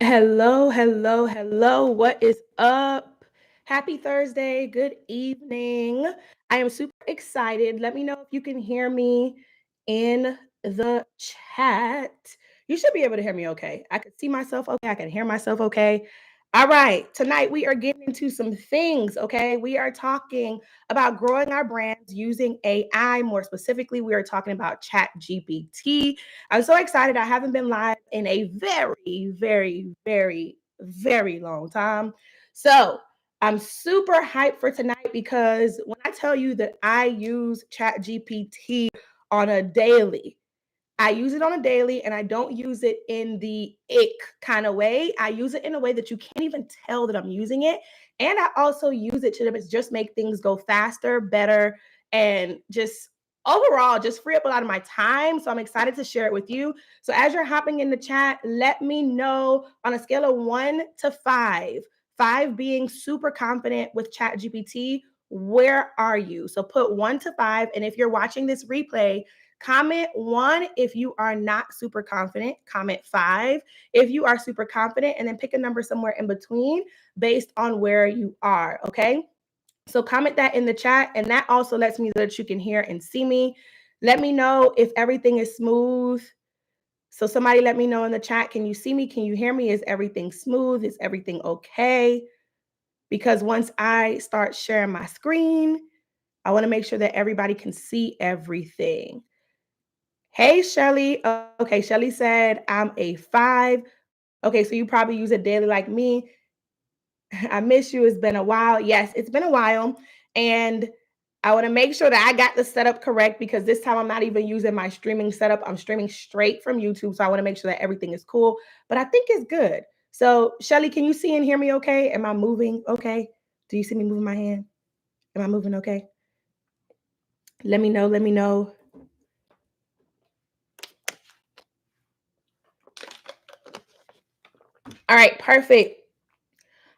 Hello, hello, hello. What is up? Happy Thursday. Good evening. I am super excited. Let me know if you can hear me in the chat. You should be able to hear me okay. I can see myself okay. I can hear myself okay. All right. Tonight we are getting into some things, okay? We are talking about growing our brands using AI. More specifically, we are talking about ChatGPT. I'm so excited. I haven't been live in a very, very, very, very long time. So I'm super hyped for tonight because when I tell you that I use ChatGPT on a daily, I use it on a daily and I don't use it in the ick kind of way. I use it in a way that you can't even tell that I'm using it. And I also use it to just make things go faster, better, and just overall just free up a lot of my time. So I'm excited to share it with you. So as you're hopping in the chat, let me know on a scale of 1 to 5, 5 being super confident with ChatGPT, where are you? So put 1 to 5. And if you're watching this replay, comment 1 if you are not super confident. Comment 5 if you are super confident, and then pick a number somewhere in between based on where you are. Okay. So comment that in the chat, and that also lets me know that you can hear and see me. Let me know if everything is smooth. So somebody let me know in the chat. Can you see me? Can you hear me? Is everything smooth? Is everything okay? Because once I start sharing my screen, I want to make sure that everybody can see everything. Hey, Shelly. Okay, Shelly said, I'm a 5. Okay, so you probably use it daily like me. I miss you. It's been a while. Yes, it's been a while. And I want to make sure that I got the setup correct because this time I'm not even using my streaming setup. I'm streaming straight from YouTube. So I want to make sure that everything is cool. But I think it's good. So, Shelly, can you see and hear me okay? Am I moving okay? Do you see me moving my hand? Am I moving okay? Let me know. Let me know. All right, perfect.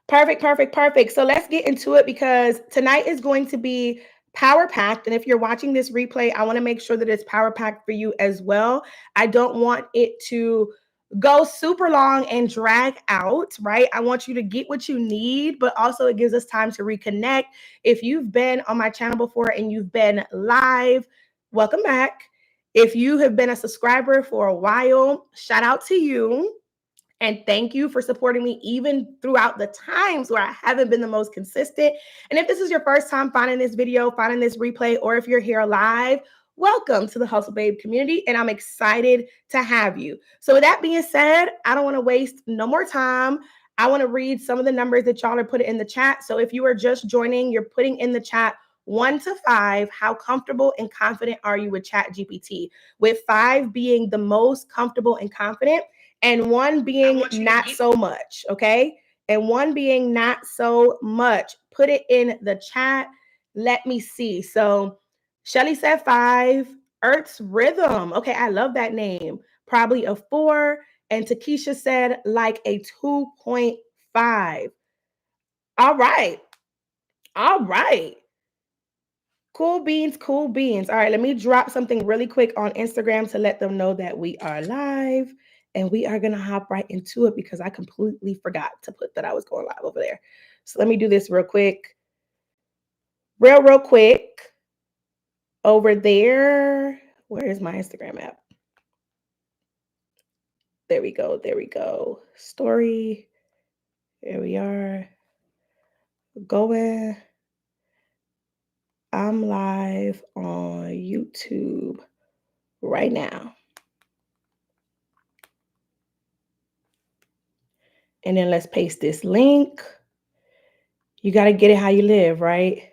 Perfect, perfect, perfect. So let's get into it because tonight is going to be power packed. And if you're watching this replay, I want to make sure that it's power packed for you as well. I don't want it to go super long and drag out, right? I want you to get what you need, but also it gives us time to reconnect. If you've been on my channel before and you've been live, welcome back. If you have been a subscriber for a while, shout out to you. And thank you for supporting me even throughout the times where I haven't been the most consistent. And if this is your first time finding this video, finding this replay, or if you're here live, welcome to the Hustle Babe community. And I'm excited to have you. So, with that being said, I don't want to waste no more time. I want to read some of the numbers that y'all are putting in the chat. So, if you are just joining, you're putting in the chat 1 to 5. How comfortable and confident are you with ChatGPT? With 5 being the most comfortable and confident, and 1 being not so much, okay? And 1 being not so much. Put it in the chat. Let me see. So Shelly said 5. Earth's Rhythm. Okay, I love that name. Probably a 4. And Takesha said like a 2.5. All right. All right. Cool beans, cool beans. All right, let me drop something really quick on Instagram to let them know that we are live, and we are going to hop right into it because I completely forgot to put that I was going live over there. So let me do this real quick. Real quick. Over there. Where is my Instagram app? There we go. There we go. Story. Here we are. Going. I'm live on YouTube right now. And then let's paste this link. You got to get it how you live, right?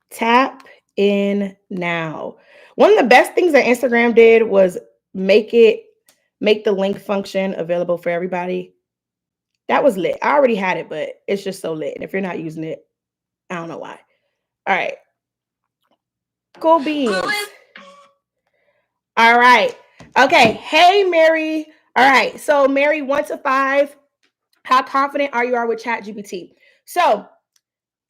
Tap in now. One of the best things that Instagram did was make the link function available for everybody. That was lit. I already had it, but it's just so lit. And if you're not using it, I don't know why. All right. Cool beans. All right. Okay. Hey, Mary. All right. So, Mary, 1 to 5. How confident are you with ChatGPT? So,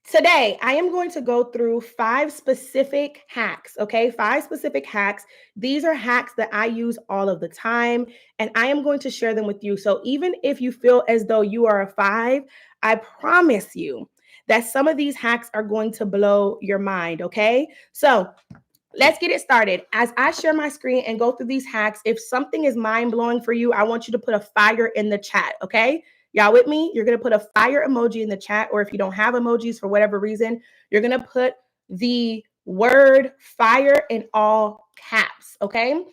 Today, I am going to go through 5 specific hacks, okay? 5 specific hacks. These are hacks that I use all of the time, and I am going to share them with you. So even if you feel as though you are a 5, I promise you that some of these hacks are going to blow your mind, okay? So let's get it started. As I share my screen and go through these hacks, if something is mind blowing for you, I want you to put a fire in the chat, okay? Y'all with me? You're going to put a fire emoji in the chat, or if you don't have emojis for whatever reason, you're going to put the word fire in all caps, okay?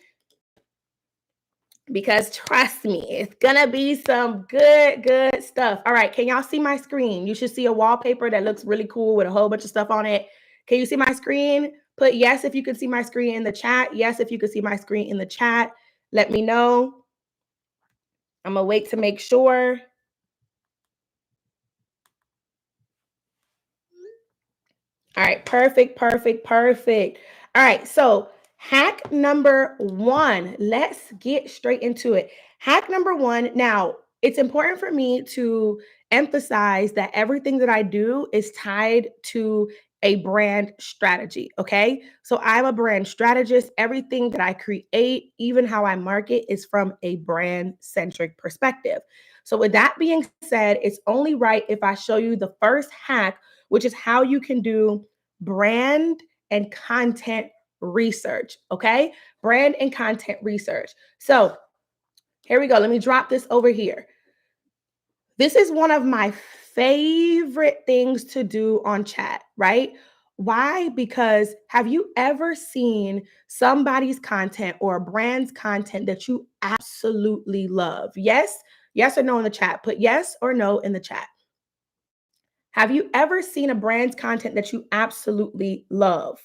Because trust me, it's gonna be some good stuff. All right, can y'all see my screen? You should see a wallpaper that looks really cool with a whole bunch of stuff on it. Can you see my screen? Put yes if you can see my screen in the chat. Yes if you can see my screen in the chat. Let me know. I'm gonna wait to make sure. All right, perfect. All right, so hack number one, let's get straight into it. Hack number one, now it's important for me to emphasize that everything that I do is tied to a brand strategy, okay? So I'm a brand strategist. Everything that I create, even how I market, is from a brand centric perspective. So, with that being said, it's only right if I show you the first hack, which is how you can do brand and content research. Okay. Brand and content research. So here we go. Let me drop this over here. This is one of my favorite things to do on chat, right? Why? Because have you ever seen somebody's content or a brand's content that you absolutely love? Yes or no in the chat. Put yes or no in the chat. Have you ever seen a brand's content that you absolutely love?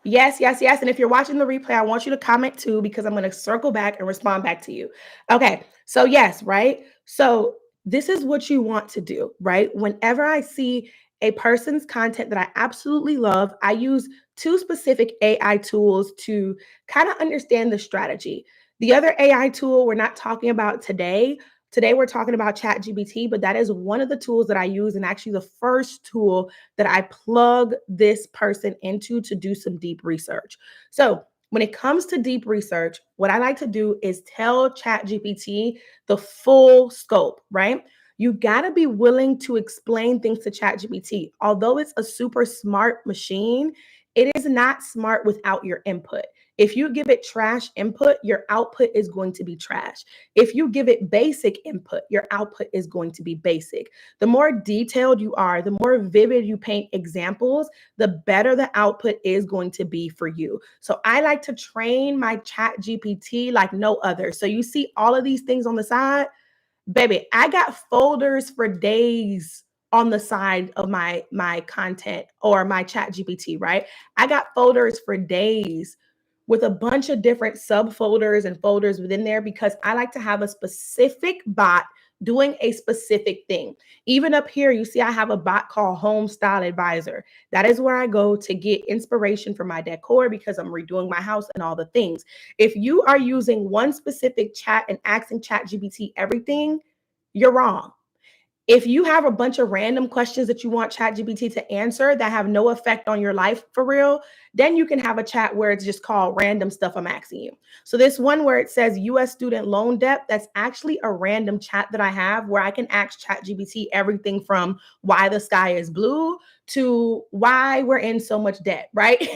Yes. And if you're watching the replay, I want you to comment too, because I'm going to circle back and respond back to you. Okay. So, yes, right? So, this is what you want to do, right? Whenever I see a person's content that I absolutely love, I use 2 specific AI tools to kind of understand the strategy. The other AI tool we're not talking about today. Today, we're talking about ChatGPT, but that is one of the tools that I use, and actually the first tool that I plug this person into to do some deep research. So, when it comes to deep research, what I like to do is tell ChatGPT the full scope, right? You got to be willing to explain things to ChatGPT. Although it's a super smart machine, it is not smart without your input. If you give it trash input, your output is going to be trash. If you give it basic input, your output is going to be basic. The more detailed you are, the more vivid you paint examples, the better the output is going to be for you. So I like to train my chat GPT like no other. So you see all of these things on the side, baby, I got folders for days on the side of my content or my chat GPT, right? I got folders for days with a bunch of different subfolders and folders within there, because I like to have a specific bot doing a specific thing. Even up here, you see I have a bot called Home Style Advisor. That is where I go to get inspiration for my decor, because I'm redoing my house and all the things. If you are using one specific chat and asking ChatGPT everything, you're wrong. If you have a bunch of random questions that you want ChatGPT to answer that have no effect on your life for real, then you can have a chat where it's just called random stuff I'm asking you. So this one where it says US student loan debt, that's actually a random chat that I have where I can ask ChatGPT everything from why the sky is blue to why we're in so much debt, right?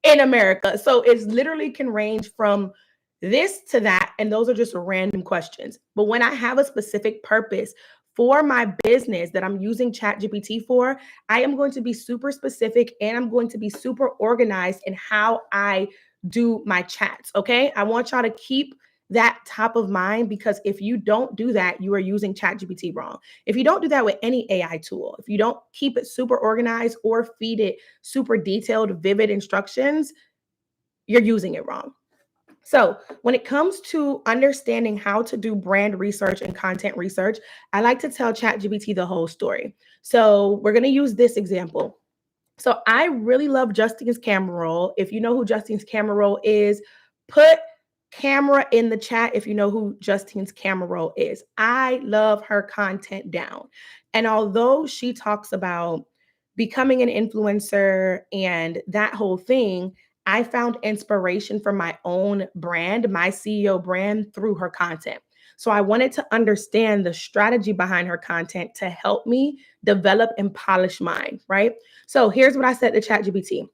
In America. So it's literally can range from this to that. And those are just random questions. But when I have a specific purpose for my business that I'm using ChatGPT for, I am going to be super specific and I'm going to be super organized in how I do my chats. Okay. I want y'all to keep that top of mind, because if you don't do that, you are using ChatGPT wrong. If you don't do that with any AI tool, if you don't keep it super organized or feed it super detailed, vivid instructions, you're using it wrong. So, when it comes to understanding how to do brand research and content research, I like to tell ChatGPT the whole story. So, we're going to use this example. So, I really love Justine's camera roll. If you know who Justine's camera roll is, put camera in the chat if you know who Justine's camera roll is. I love her content down. And although she talks about becoming an influencer and that whole thing, I found inspiration for my own brand, my CEO brand, through her content. So I wanted to understand the strategy behind her content to help me develop and polish mine, right? So here's what I said to ChatGPT.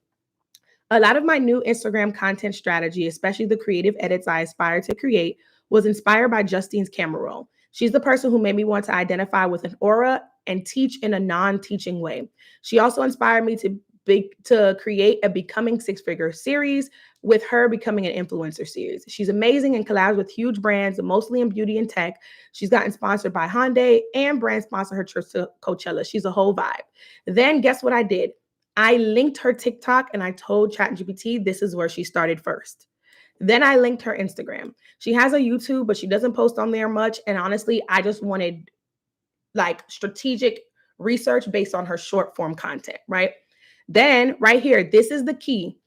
A lot of my new Instagram content strategy, especially the creative edits I aspire to create, was inspired by Justine's camera roll. She's the person who made me want to identify with an aura and teach in a non-teaching way. She also inspired me to create a Becoming Six Figure series with her becoming an influencer series. She's amazing and collabs with huge brands, mostly in beauty and tech. She's gotten sponsored by Hyundai and brand sponsor her trip to Coachella. She's a whole vibe. Then guess what I did? I linked her TikTok and I told ChatGPT this is where she started first. Then I linked her Instagram. She has a YouTube, but she doesn't post on there much. And honestly, I just wanted like strategic research based on her short form content, right? Then, right here, this is the key.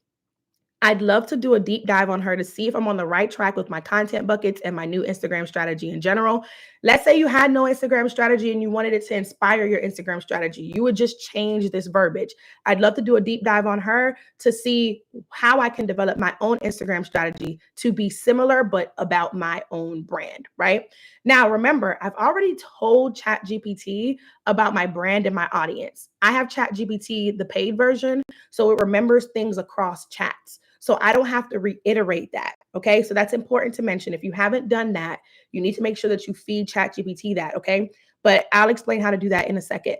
I'd love to do a deep dive on her to see if I'm on the right track with my content buckets and my new Instagram strategy in general. Let's say you had no Instagram strategy and you wanted it to inspire your Instagram strategy. You would just change this verbiage. I'd love to do a deep dive on her to see how I can develop my own Instagram strategy to be similar, but about my own brand, right? Now, remember, I've already told ChatGPT about my brand and my audience. I have ChatGPT, the paid version, so it remembers things across chats. So I don't have to reiterate that. Okay. So that's important to mention. If you haven't done that, you need to make sure that you feed ChatGPT that. Okay. But I'll explain how to do that in a second.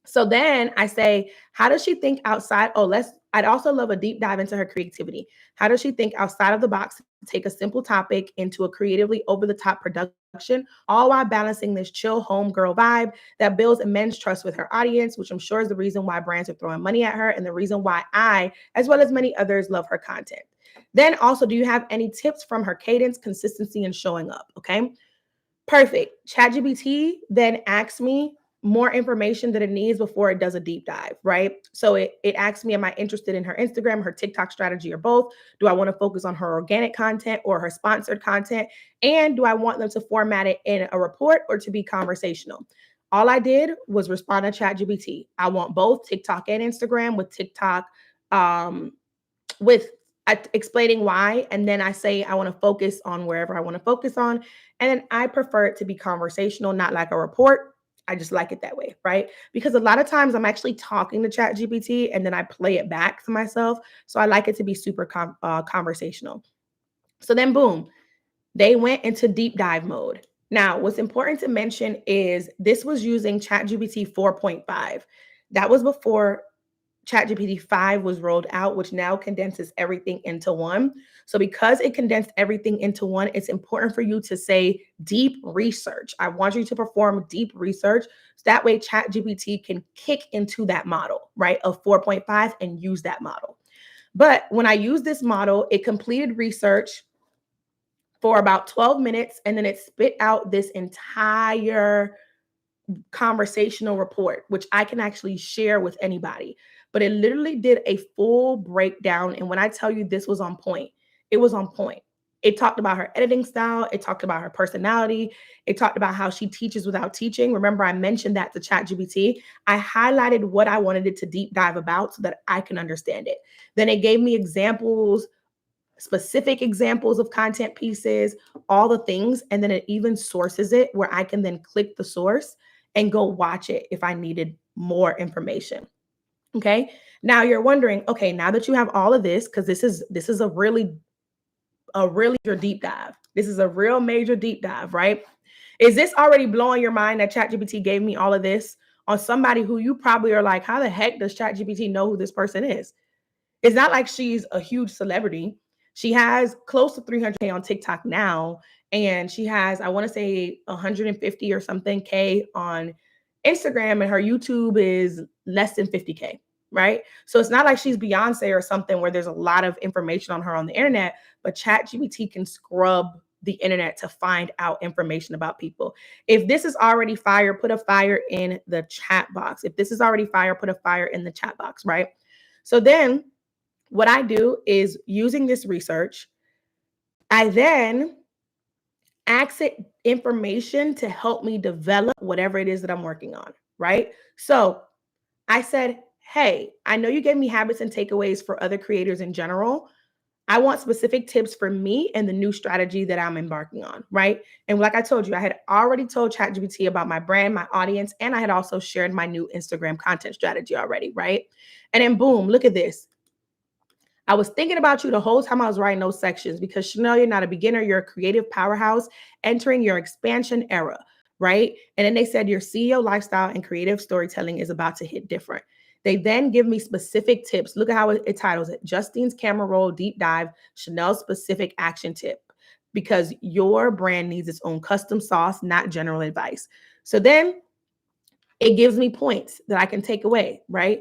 So then I say, how does she think outside? I'd also love a deep dive into her creativity. How does she think outside of the box to take a simple topic into a creatively over the top production, all while balancing this chill homegirl vibe that builds immense trust with her audience, which I'm sure is the reason why brands are throwing money at her and the reason why I, as well as many others, love her content. Then also, do you have any tips from her cadence, consistency, and showing up? Okay. Perfect. ChatGPT then asks me more information that it needs before it does a deep dive, right? So it asks me, am I interested in her Instagram, her TikTok strategy, or both? Do I want to focus on her organic content or her sponsored content? And do I want them to format it in a report or to be conversational? All I did was respond to ChatGPT. I want both TikTok and Instagram with TikTok um, with explaining why. And then I say I want to focus on wherever I want to focus on. And then I prefer it to be conversational, not like a report. I just like it that way, right? Because a lot of times I'm actually talking to ChatGPT and then I play it back to myself. So I like it to be super conversational. So then, boom, they went into deep dive mode. Now, what's important to mention is this was using ChatGPT 4.5. That was before ChatGPT 5 was rolled out, which now condenses everything into one. So, because it condensed everything into one, it's important for you to say deep research. I want you to perform deep research. So that way, ChatGPT can kick into that model, right, of 4.5 and use that model. But when I use this model, it completed research for about 12 minutes and then it spit out this entire conversational report, which I can actually share with anybody. But it literally did a full breakdown. And when I tell you this was on point, it was on point. It talked about her editing style. It talked about her personality. It talked about how she teaches without teaching. Remember, I mentioned that to ChatGPT. I highlighted what I wanted it to deep dive about so that I can understand it. Then it gave me examples, specific examples of content pieces, all the things. And then it even sources it where I can then click the source and go watch it if I needed more information. Okay. Now you're wondering, okay, now that you have all of this, because this is a really major deep dive. This is a real major deep dive, right? Is this already blowing your mind that ChatGPT gave me all of this on somebody who you probably are like, how the heck does ChatGPT know who this person is? It's not like she's a huge celebrity. She has close to 300K on TikTok now, and she has, I want to say, 150 or something K on Instagram, and her YouTube is less than 50K, right? So it's not like she's Beyonce or something where there's a lot of information on her on the internet, but ChatGPT can scrub the internet to find out information about people. If this is already fire, put a fire in the chat box. If this is already fire, put a fire in the chat box, right? So then what I do is using this research, I then ask it information to help me develop whatever it is that I'm working on, right? So I said, hey, I know you gave me habits and takeaways for other creators in general. I want specific tips for me and the new strategy that I'm embarking on, right? And like I told you, I had already told ChatGPT about my brand, my audience, and I had also shared my new Instagram content strategy already, right? And then boom, look at this. I was thinking about you the whole time I was writing those sections because Chanel, you're not a beginner, you're a creative powerhouse entering your expansion era, right? And then they said your CEO lifestyle and creative storytelling is about to hit different. They then give me specific tips. Look at how it titles it: Justine's camera roll deep dive, Chanel's specific action tip, because your brand needs its own custom sauce, not general advice. So then it gives me points that I can take away, right?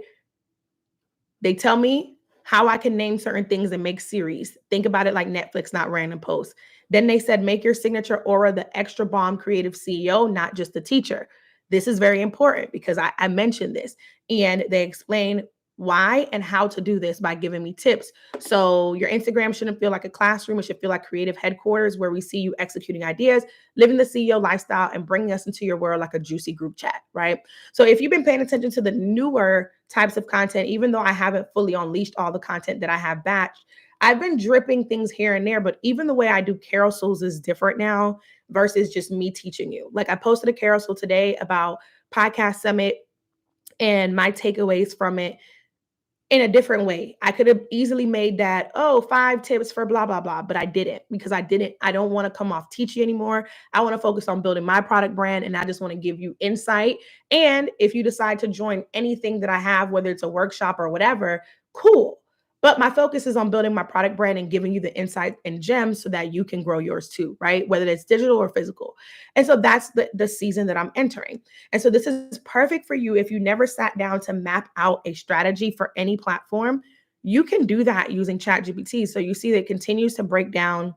They tell me how I can name certain things and make series. Think about it like Netflix, not random posts. Then they said, make your signature aura the extra bomb creative CEO, not just the teacher. This is very important because I mentioned this. And they explain why and how to do this by giving me tips. So your Instagram shouldn't feel like a classroom. It should feel like creative headquarters where we see you executing ideas, living the CEO lifestyle, and bringing us into your world like a juicy group chat, right? So if you've been paying attention to the newer types of content, even though I haven't fully unleashed all the content that I have batched, I've been dripping things here and there, but even the way I do carousels is different now versus just me teaching you. Like I posted a carousel today about Podcast Summit and my takeaways from it in a different way. I could have easily made that, oh, 5 tips for blah, blah, blah, but I didn't because I don't want to come off teachy anymore. I want to focus on building my product brand and I just want to give you insight. And if you decide to join anything that I have, whether it's a workshop or whatever, cool. But my focus is on building my product brand and giving you the insight and gems so that you can grow yours too, right? Whether it's digital or physical. And so that's the season that I'm entering. And so this is perfect for you if you never sat down to map out a strategy for any platform. You can do that using ChatGPT. So you see that it continues to break down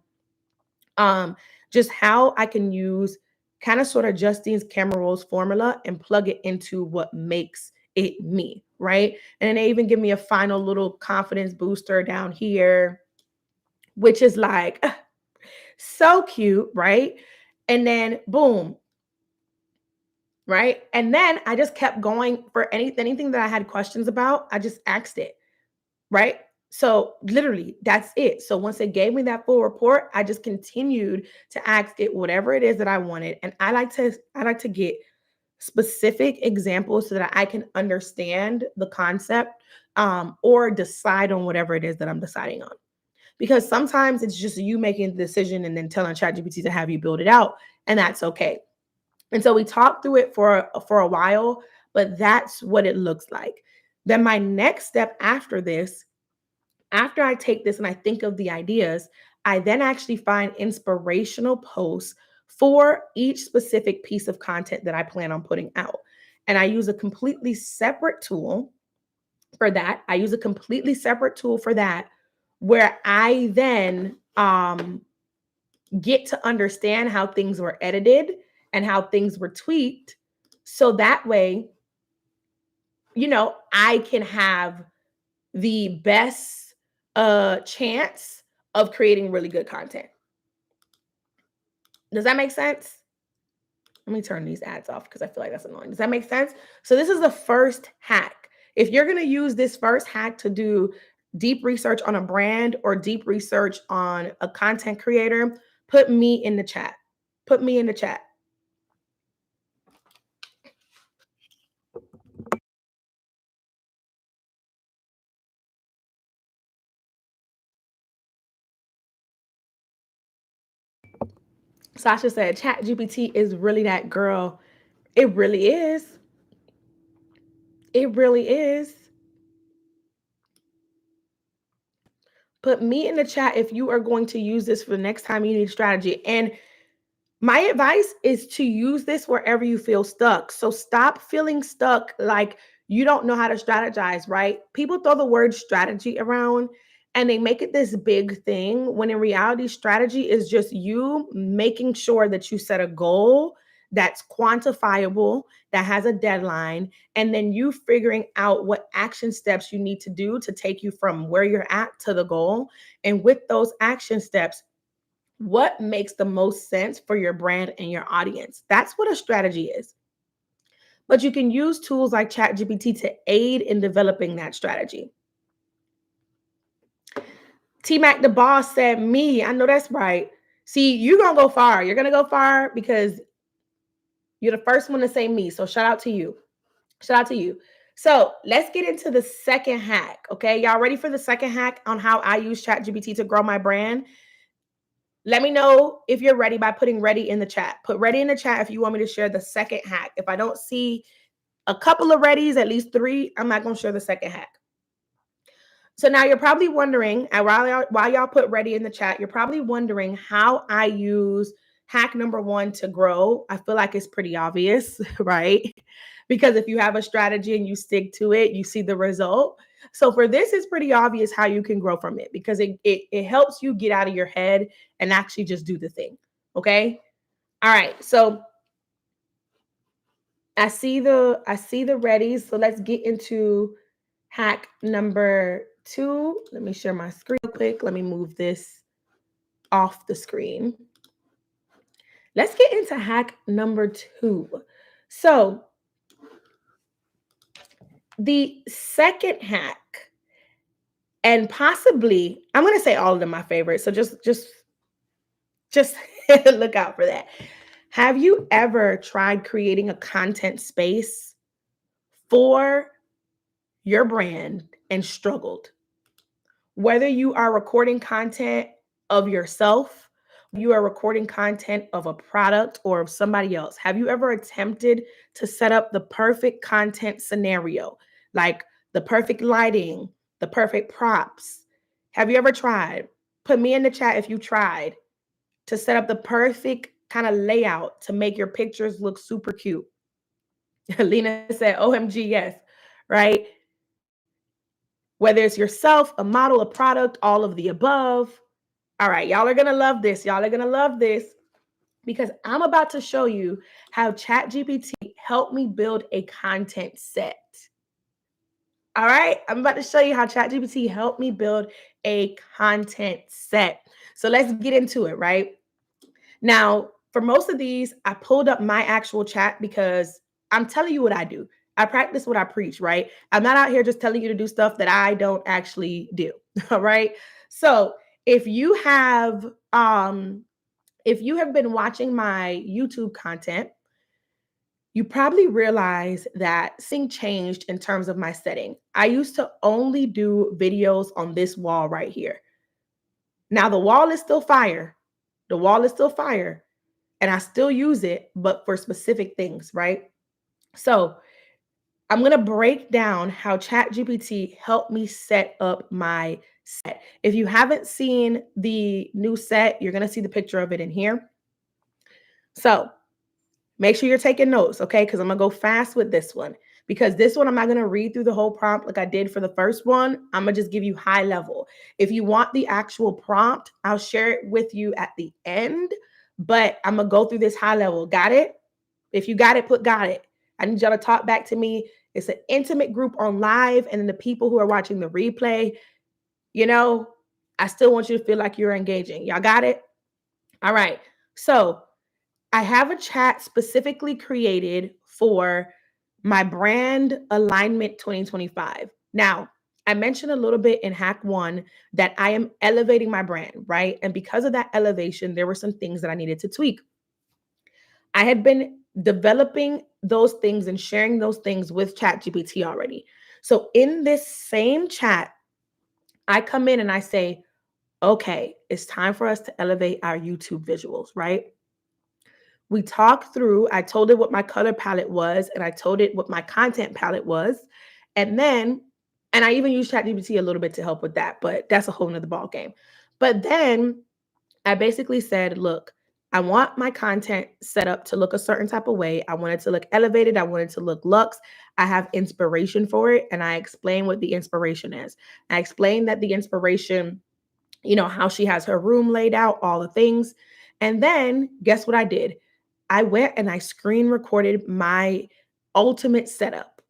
um, just how I can use kind of sort of Justine's camera rolls formula and plug it into what makes it me, right? And then they even give me a final little confidence booster down here, which is like so cute, right? And then boom, right? And then I just kept going for anything that I had questions about, I just asked it, right? So literally, that's it. So once it gave me that full report, I just continued to ask it whatever it is that I wanted. And I like to get specific examples so that I can understand the concept or decide on whatever it is that I'm deciding on. Because sometimes it's just you making the decision and then telling ChatGPT to have you build it out, and that's okay. And so we talked through it for a while, but that's what it looks like. Then my next step after this, after I take this and I think of the ideas, I then actually find inspirational posts for each specific piece of content that I plan on putting out. And I use a completely separate tool for that. I use a completely separate tool for that where I then get to understand how things were edited and how things were tweaked. So that way, I can have the best chance of creating really good content. Does that make sense? Let me turn these ads off because I feel like that's annoying. Does that make sense? So this is the first hack. If you're going to use this first hack to do deep research on a brand or deep research on a content creator, put me in the chat. Put me in the chat. Sasha said, Chat GPT is really that girl. It really is. It really is. Put me in the chat if you are going to use this for the next time you need strategy. And my advice is to use this wherever you feel stuck. So stop feeling stuck like you don't know how to strategize, right? People throw the word strategy around and they make it this big thing when in reality, strategy is just you making sure that you set a goal that's quantifiable, that has a deadline, and then you figuring out what action steps you need to do to take you from where you're at to the goal. And with those action steps, What makes the most sense for your brand and your audience? That's what a strategy is. But you can use tools like ChatGPT to aid in developing that strategy. T Mac the boss said, me. I know that's right. See, you're going to go far. You're going to go far because you're the first one to say me. So shout out to you. Shout out to you. So let's get into the second hack. Okay. Y'all ready for the second hack on how I use ChatGPT to grow my brand? Let me know if you're ready by putting ready in the chat. Put ready in the chat if you want me to share the second hack. If I don't see a couple of readies, at least 3, I'm not going to share the second hack. So now you're probably wondering, and while y'all put ready in the chat, you're probably wondering how I use hack number 1 to grow. I feel like it's pretty obvious, right? Because if you have a strategy and you stick to it, you see the result. So for this, it's pretty obvious how you can grow from it because it helps you get out of your head and actually just do the thing. Okay. All right. So I see the readies. So let's get into hack number 2. Let me share my screen real quick. Let me move this off the screen. Let's get into hack number 2. So the second hack, and possibly, I'm going to say all of them my favorite. So just look out for that. Have you ever tried creating a content space for your brand and struggled? Whether you are recording content of yourself, you are recording content of a product or of somebody else. Have you ever attempted to set up the perfect content scenario, like the perfect lighting, the perfect props? Have you ever tried? Put me in the chat if you tried to set up the perfect kind of layout to make your pictures look super cute. Lena said, OMG, yes, right? Whether it's yourself, a model, a product, all of the above. All right, y'all are going to love this. Y'all are going to love this because I'm about to show you how ChatGPT helped me build a content set. All right, I'm about to show you how ChatGPT helped me build a content set. So let's get into it, right? Now, for most of these, I pulled up my actual chat because I'm telling you what I do. I practice what I preach, right? I'm not out here just telling you to do stuff that I don't actually do. All right. So if you have been watching my YouTube content, you probably realize that something changed in terms of my setting. I used to only do videos on this wall right here. Now the wall is still fire. The wall is still fire. And I still use it, but for specific things, right? So I'm going to break down how ChatGPT helped me set up my set. If you haven't seen the new set, you're going to see the picture of it in here. So make sure you're taking notes, okay? Because I'm going to go fast with this one. Because this one, I'm not going to read through the whole prompt like I did for the first one. I'm going to just give you high level. If you want the actual prompt, I'll share it with you at the end. But I'm going to go through this high level. Got it? If you got it, put got it. I need y'all to talk back to me. It's an intimate group on live. And then the people who are watching the replay, I still want you to feel like you're engaging. Y'all got it? All right. So I have a chat specifically created for my brand alignment 2025. Now, I mentioned a little bit in hack 1 that I am elevating my brand, right? And because of that elevation, there were some things that I needed to tweak. I had been developing those things and sharing those things with ChatGPT already. So in this same chat, I come in and I say, okay, it's time for us to elevate our YouTube visuals, right? We talked through, I told it what my color palette was, and I told it what my content palette was. And I even used ChatGPT a little bit to help with that, but that's a whole nother ball game. But then I basically said, look, I want my content set up to look a certain type of way. I want it to look elevated. I want it to look luxe. I have inspiration for it. And I explain what the inspiration is. I explain that the inspiration, how she has her room laid out, all the things. And then guess what I did? I went and I screen recorded my ultimate setup.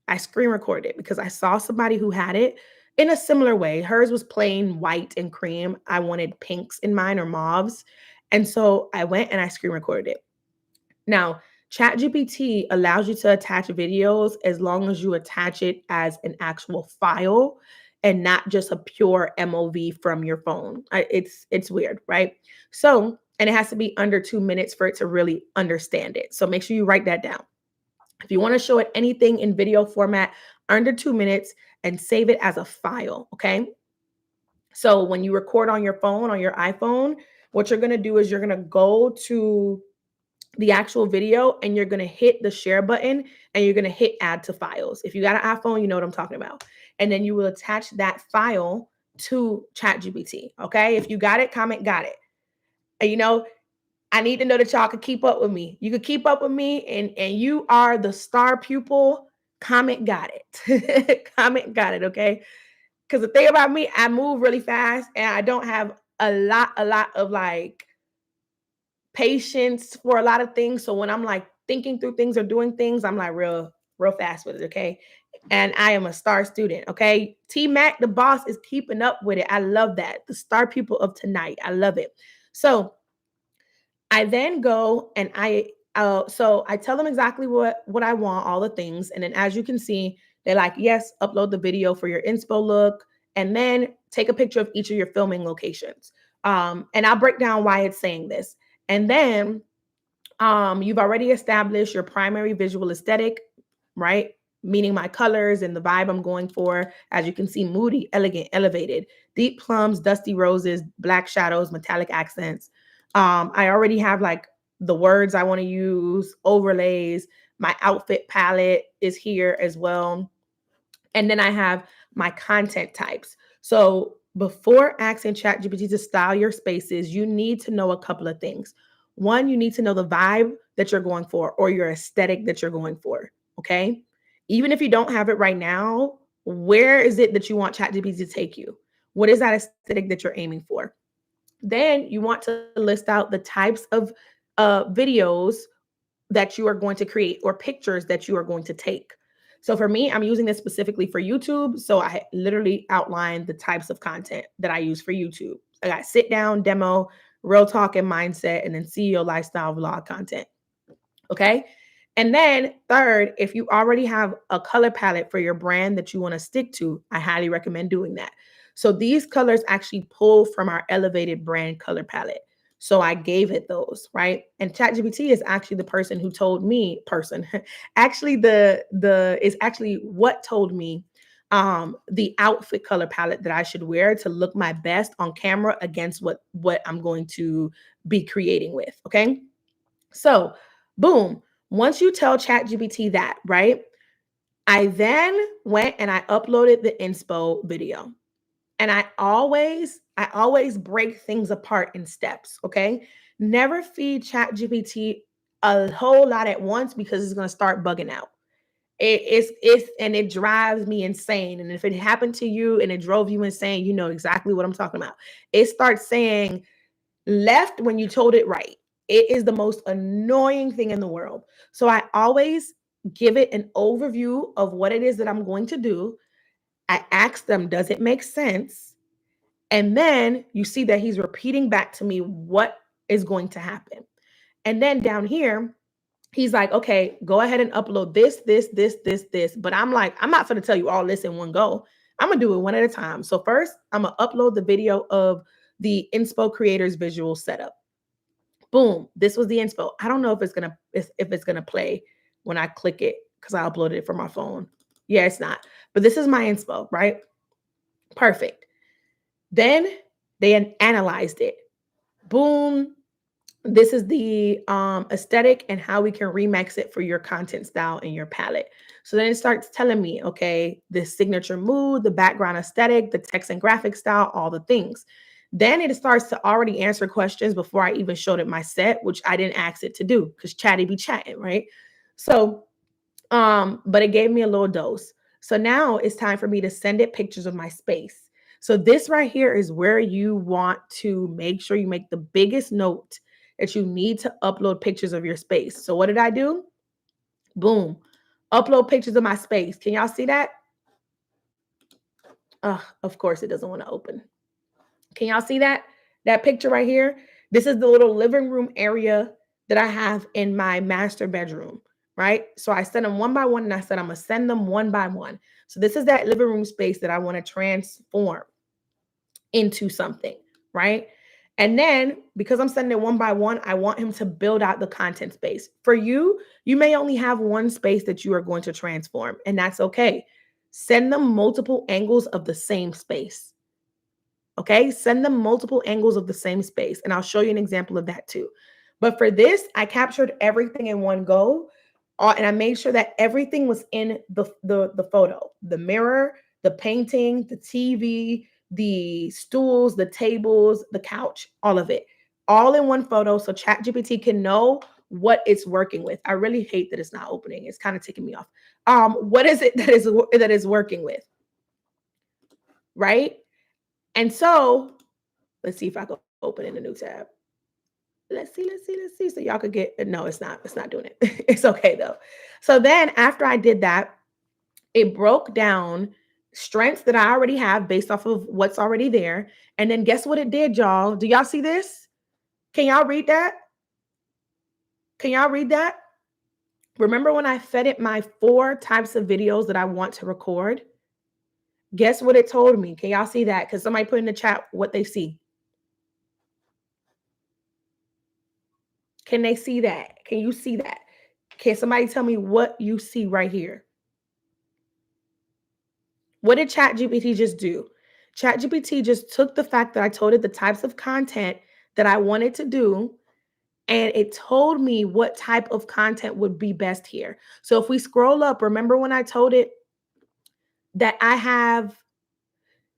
I screen recorded it because I saw somebody who had it in a similar way. Hers was plain white and cream. I wanted pinks in mine or mauves. And so I went and I screen recorded it. Now, ChatGPT allows you to attach videos as long as you attach it as an actual file and not just a pure MOV from your phone. It's weird, right? So, and it has to be under 2 minutes for it to really understand it. So make sure you write that down. If you want to show it anything in video format under 2 minutes and save it as a file, okay? So when you record on your phone, on your iPhone, what you're going to do is you're going to go to the actual video and you're going to hit the share button and you're going to hit add to files. If you got an iPhone, you know what I'm talking about. And then you will attach that file to ChatGPT. Okay. If you got it, comment got it. And I need to know that y'all could keep up with me. You could keep up with me and you are the star pupil. Comment got it. Comment got it. Okay. Because the thing about me, I move really fast and I don't have a lot of like patience for a lot of things. So when I'm like thinking through things or doing things, I'm like real fast with it. Okay. And I am a star student. Okay. T Mac, the boss, is keeping up with it. I love that. The star pupil of tonight. I love it. So I then go and so I tell them exactly what I want, all the things. And then as you can see, they're like, yes, upload the video for your inspo look, and then take a picture of each of your filming locations. And I'll break down why it's saying this. And then you've already established your primary visual aesthetic, right? Meaning my colors and the vibe I'm going for. As you can see, moody, elegant, elevated, deep plums, dusty roses, black shadows, metallic accents. I already have like the words I want to use, overlays. My outfit palette is here as well. And then I have my content types. So before asking ChatGPT to style your spaces, you need to know a couple of things. One, you need to know the vibe that you're going for or your aesthetic that you're going for. Okay. Even if you don't have it right now, where is it that you want ChatGPT to take you? What is that aesthetic that you're aiming for? Then you want to list out the types of videos that you are going to create or pictures that you are going to take. So for me, I'm using this specifically for YouTube. So I literally outlined the types of content that I use for YouTube. I got sit down, demo, real talk and mindset, and then CEO lifestyle vlog content. Okay. And then third, if you already have a color palette for your brand that you want to stick to, I highly recommend doing that. So these colors actually pull from our elevated brand color palette. So I gave it those, right? And ChatGPT is actually the person who told me, actually is actually what told me the outfit color palette that I should wear to look my best on camera against what I'm going to be creating with. Okay. So boom, once you tell ChatGPT that, right? I then went and I uploaded the inspo video. And I always break things apart in steps, okay? Never feed ChatGPT a whole lot at once because it's going to start bugging out. And it drives me insane. And if it happened to you and it drove you insane, you know exactly what I'm talking about. It starts saying left when you told it right. It is the most annoying thing in the world. So I always give it an overview of what it is that I'm going to do. I ask them, does it make sense? And then you see that he's repeating back to me what is going to happen. And then down here, he's like, okay, go ahead and upload this. But I'm like, I'm not going to tell you all this in one go. I'm going to do it one at a time. So first, I'm going to upload the video of the inspo creators visual setup. Boom, this was the inspo. I don't know if it's gonna play when I click it because I uploaded it from my phone. Yeah, it's not. But this is my inspo, right? Perfect. Then they analyzed it. Boom. This is the aesthetic and how we can remix it for your content style and your palette. So then it starts telling me, okay, the signature mood, the background aesthetic, the text and graphic style, all the things. Then it starts to already answer questions before I even showed it my set, which I didn't ask it to do because chatty be chatting, right? So but it gave me a little dose. So now it's time for me to send it pictures of my space. So this right here is where you want to make sure you make the biggest note that you need to upload pictures of your space. So what did I do? Boom. Upload pictures of my space. Can y'all see that? Of course it doesn't want to open. Can y'all see that? That picture right here? This is the little living room area that I have in my master bedroom, right? So I send them one by one and I said I'm going to send them one by one. So this is that living room space that I want to transform into something, right? And then because I'm sending it one by one, I want him to build out the content space. For you, you may only have one space that you are going to transform, and that's okay. Send them multiple angles of the same space. Okay, send them multiple angles of the same space, and I'll show you an example of that too. But for this, I captured everything in one go, and I made sure that everything was in the photo, the mirror, the painting, the TV, the stools, the tables, the couch, all of it, all in one photo, so ChatGPT can know what it's working with. I really hate that it's not opening. It's kind of ticking me off. What is it that is working with, right? And so let's see if I can open in a new tab. Let's see. So y'all could get, no, it's not doing it. It's okay though. So then after I did that, it broke down strengths that I already have based off of what's already there. And then guess what it did, y'all? Do y'all see this? Can y'all read that? Can y'all read that? Remember when I fed it my 4 types of videos that I want to record? Guess what it told me? Can y'all see that? Because somebody put in the chat what they see. Can they see that? Can you see that? Can somebody tell me what you see right here? What did ChatGPT just do? ChatGPT just took the fact that I told it the types of content that I wanted to do, and it told me what type of content would be best here. So if we scroll up, remember when I told it that I have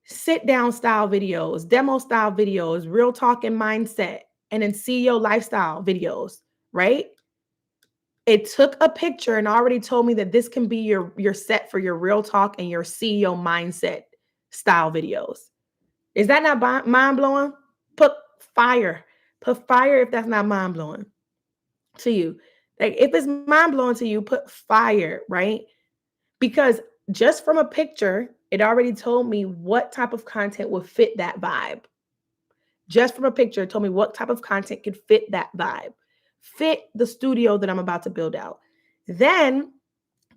sit down style videos, demo style videos, real talk and mindset, and then CEO lifestyle videos, right? It took a picture and already told me that this can be your set for your real talk and your CEO mindset style videos. Is that not mind blowing? Put fire. Put fire if that's not mind blowing to you. Like if it's mind blowing to you, put fire, right? Because just from a picture, it already told me what type of content would fit that vibe. Just from a picture, it told me what type of content could fit that vibe, fit the studio that I'm about to build out. Then,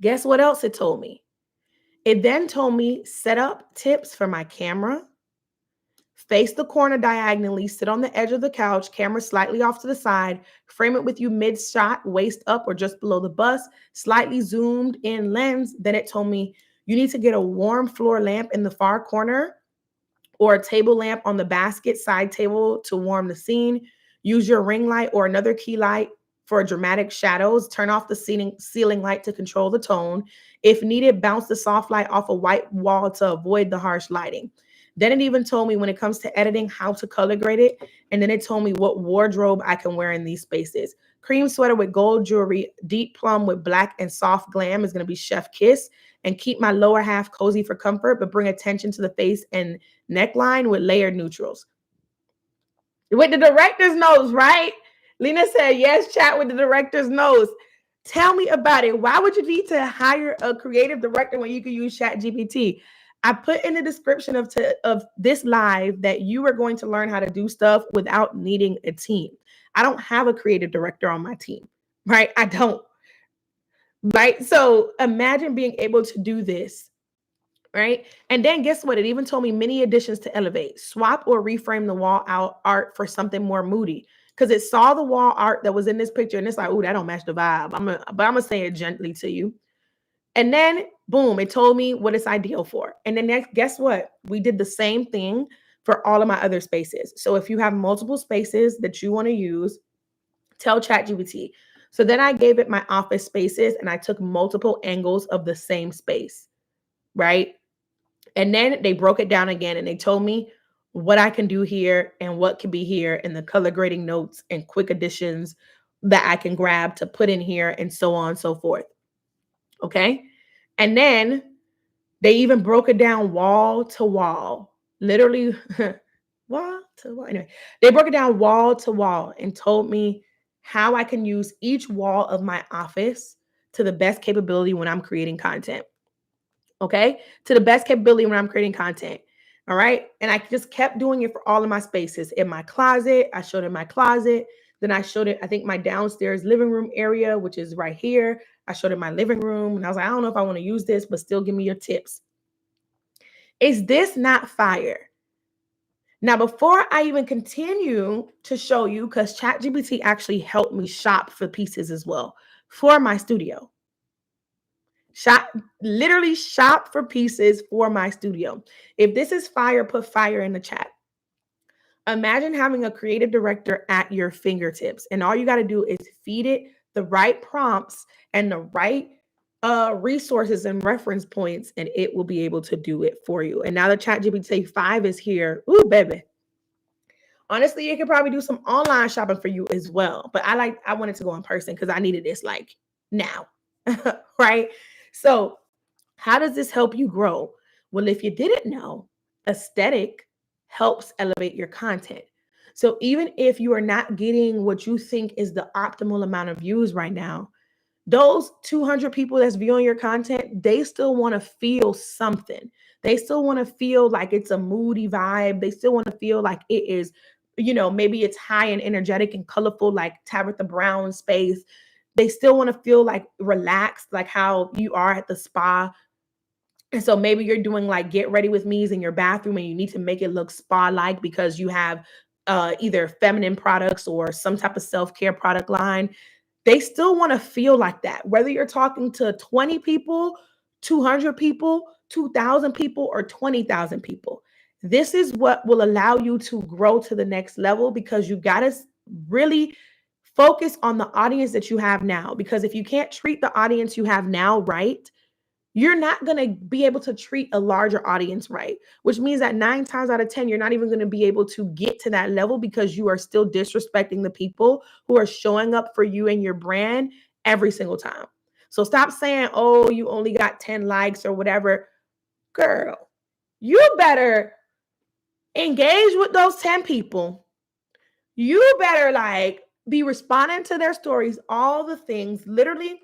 guess what else it told me? It then told me set up tips for my camera, face the corner diagonally, sit on the edge of the couch, camera slightly off to the side, frame it with you mid shot, waist up or just below the bust, slightly zoomed in lens. Then it told me you need to get a warm floor lamp in the far corner or a table lamp on the basket side table to warm the scene. Use your ring light or another key light for dramatic shadows. Turn off the ceiling light to control the tone. If needed, bounce the soft light off a white wall to avoid the harsh lighting. Then it even told me when it comes to editing how to color grade it. And then it told me what wardrobe I can wear in these spaces. Cream sweater with gold jewelry, deep plum with black and soft glam is going to be chef kiss. And keep my lower half cozy for comfort, but bring attention to the face and neckline with layered neutrals. With the director's nose, right? Lena said, yes, chat with the director's nose. Tell me about it. Why would you need to hire a creative director when you can use ChatGPT? I put in the description of this live that you are going to learn how to do stuff without needing a team. I don't have a creative director on my team, right? I don't, right? So imagine being able to do this, right? And then guess what? It even told me many additions to elevate, swap or reframe the wall out art for something more moody. Because it saw the wall art that was in this picture and it's like, oh, that don't match the vibe. But I'm gonna say it gently to you. And then boom, it told me what it's ideal for. And then next, guess what? We did the same thing for all of my other spaces. So if you have multiple spaces that you want to use, tell ChatGPT. So then I gave it my office spaces and I took multiple angles of the same space, right? And then they broke it down again and they told me what I can do here and what can be here and the color grading notes and quick additions that I can grab to put in here and so on and so forth. Okay. And then they even broke it down wall to wall, literally wall to wall. Anyway, they broke it down wall to wall and told me how I can use each wall of my office to the best capability when I'm creating content. okay, to the best capability when I'm creating content. All right. And I just kept doing it for all of my spaces. In my closet, I showed in my closet. Then I showed it, I think, my downstairs living room area, which is right here. I showed it my living room. And I was like, I don't know if I want to use this, but still give me your tips. Is this not fire? Now, before I even continue to show you, because ChatGPT actually helped me shop for pieces as well for my studio. Shop, literally shop for pieces for my studio. If this is fire, put fire in the chat. Imagine having a creative director at your fingertips, and all you got to do is feed it the right prompts and the right resources and reference points, and it will be able to do it for you. And now the ChatGPT 5 is here. Ooh, baby. Honestly, it could probably do some online shopping for you as well. But I wanted to go in person because I needed this like now. Right? So how does this help you grow? Well, if you didn't know, aesthetic helps elevate your content. So even if you are not getting what you think is the optimal amount of views right now, those 200 people that's viewing your content, they still want to feel something. They still want to feel like it's a moody vibe. They still want to feel like it is, maybe it's high and energetic and colorful, like Tabitha Brown space. They still want to feel like relaxed, like how you are at the spa. And so maybe you're doing like get ready with me's in your bathroom and you need to make it look spa like because you have either feminine products or some type of self-care product line. They still want to feel like that. Whether you're talking to 20 people, 200 people, 2,000 people, or 20,000 people. This is what will allow you to grow to the next level because you got to really focus on the audience that you have now. Because if you can't treat the audience you have now right, you're not going to be able to treat a larger audience right, which means that 9 times out of 10, you're not even going to be able to get to that level because you are still disrespecting the people who are showing up for you and your brand every single time. So stop saying, oh, you only got 10 likes or whatever. Girl, you better engage with those 10 people. You better like be responding to their stories, all the things. Literally,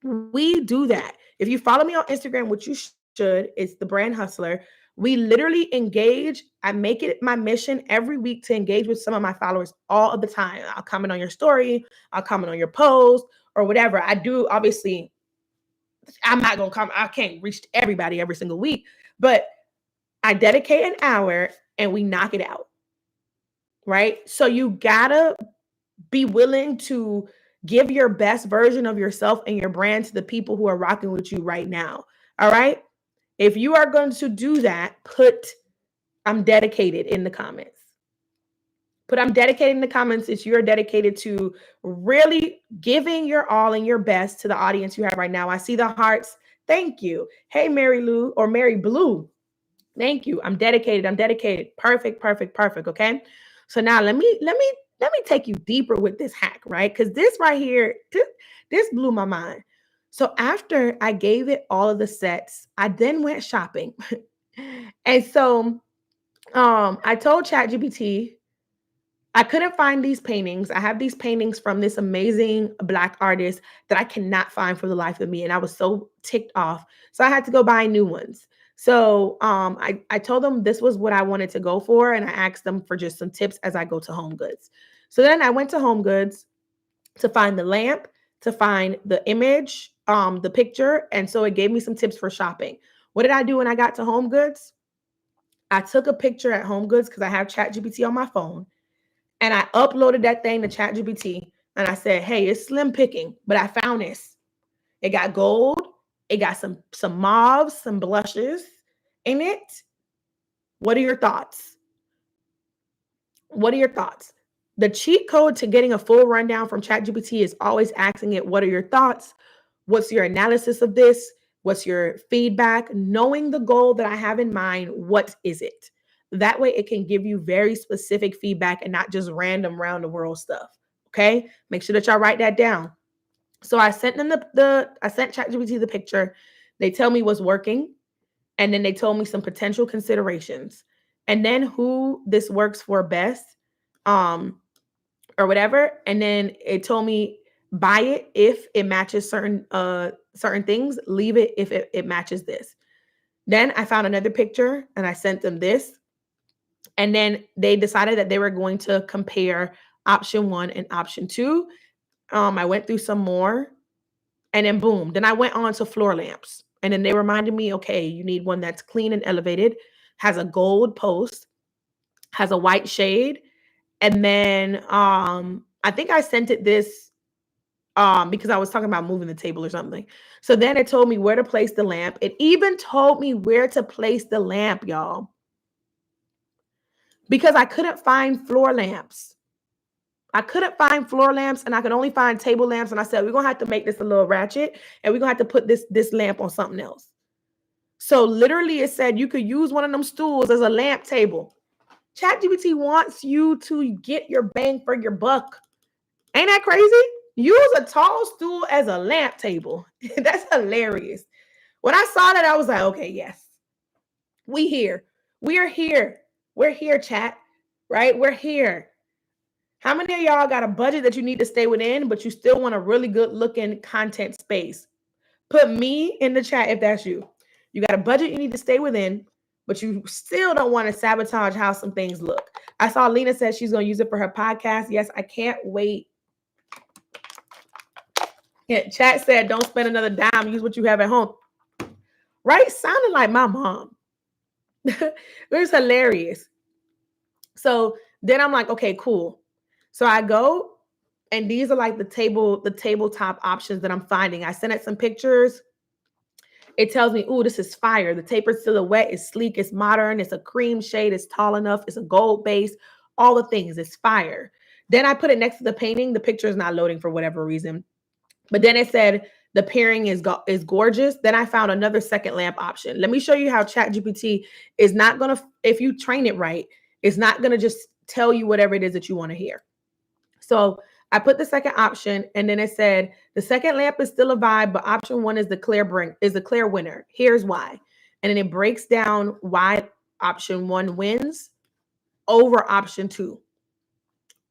we do that. If you follow me on Instagram, which you should, it's the Brand Hustler. We literally engage. I make it my mission every week to engage with some of my followers all of the time. I'll comment on your story, I'll comment on your post or whatever. I do, obviously, I'm not going to comment. I can't reach everybody every single week, but I dedicate an hour and we knock it out. Right? So you gotta be willing to give your best version of yourself and your brand to the people who are rocking with you right now. All right. If you are going to do that, put I'm dedicated in the comments. Put I'm dedicated in the comments if you're dedicated to really giving your all and your best to the audience you have right now. I see the hearts. Thank you. Hey, Mary Lou or Mary Blue. Thank you. I'm dedicated. I'm dedicated. Perfect, perfect, perfect. Okay. So now let me take you deeper with this hack, right? Because this right here, this blew my mind. So after I gave it all of the sets, I then went shopping. And so I told ChatGPT I couldn't find these paintings. I have these paintings from this amazing Black artist that I cannot find for the life of me. And I was so ticked off. So I had to go buy new ones. So I told them this was what I wanted to go for. And I asked them for just some tips as I go to Home Goods. So then I went to Home Goods to find the lamp, to find the image, the picture. And so it gave me some tips for shopping. What did I do when I got to Home Goods? I took a picture at Home Goods because I have ChatGPT on my phone. And I uploaded that thing to ChatGPT and I said, hey, it's slim picking, but I found this. It got gold. It got some mauves, some blushes in it. What are your thoughts? What are your thoughts? The cheat code to getting a full rundown from ChatGPT is always asking it, what are your thoughts? What's your analysis of this? What's your feedback? Knowing the goal that I have in mind, what is it? That way it can give you very specific feedback and not just random round the world stuff. Okay? Make sure that y'all write that down. So I sent them I sent ChatGPT the picture. They tell me what's working. And then they told me some potential considerations. And then who this works for best. Or whatever. And then it told me buy it if it matches certain things, leave it if it matches this. Then I found another picture and I sent them this. And then they decided that they were going to compare option 1 and option 2. I went through some more, and then boom. Then I went on to floor lamps. And then they reminded me, okay, you need one that's clean and elevated, has a gold post, has a white shade. And then I think I sent it this because I was talking about moving the table or something. So then it told me where to place the lamp. It even told me where to place the lamp, y'all, because I couldn't find floor lamps. I couldn't find floor lamps and I could only find table lamps. And I said, we're going to have to make this a little ratchet and we're going to have to put this lamp on something else. So literally it said you could use one of them stools as a lamp table. ChatGPT wants you to get your bang for your buck. Ain't that crazy? Use a tall stool as a lamp table. That's hilarious. When I saw that, I was like, okay, yes, we here. We are here. We're here, chat, right? We're here. How many of y'all got a budget that you need to stay within, but you still want a really good looking content space? Put me in the chat if that's you. You got a budget you need to stay within, but you still don't want to sabotage how some things look. I saw Lena said she's going to use it for her podcast. Yes, I can't wait. Yeah, chat said, don't spend another dime. Use what you have at home. Right? Sounding like my mom. It was hilarious. So then I'm like, okay, cool. So I go, and these are like the tabletop options that I'm finding. I sent it some pictures. It tells me, ooh, this is fire. The tapered silhouette is sleek, it's modern, it's a cream shade, it's tall enough, it's a gold base, all the things, it's fire. Then I put it next to the painting. The picture is not loading for whatever reason. But then it said the pairing is gorgeous. Then I found another second lamp option. Let me show you how ChatGPT is not going to, if you train it right, it's not going to just tell you whatever it is that you want to hear. So I put the second option, and then it said the second lamp is still a vibe, but option 1 is the clear winner. Here's why. And then it breaks down why option 1 wins over option 2.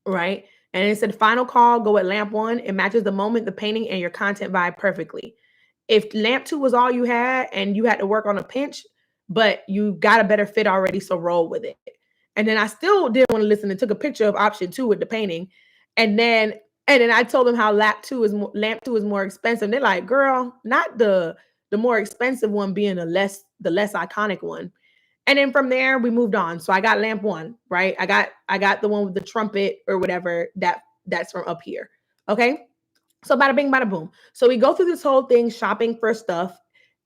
Right? And it said final call, go with lamp 1. It matches the moment, the painting, and your content vibe perfectly. If lamp 2 was all you had and you had to work on a pinch, but you got a better fit already, so roll with it. And then I still didn't want to listen and took a picture of option 2 with the painting. And then I told them how lamp 2 is more expensive. They're like, girl, not the more expensive one being the less iconic one. And then from there we moved on. So I got lamp 1, right? I got the one with the trumpet or whatever that's from up here. Okay. So bada bing, bada boom. So we go through this whole thing, shopping for stuff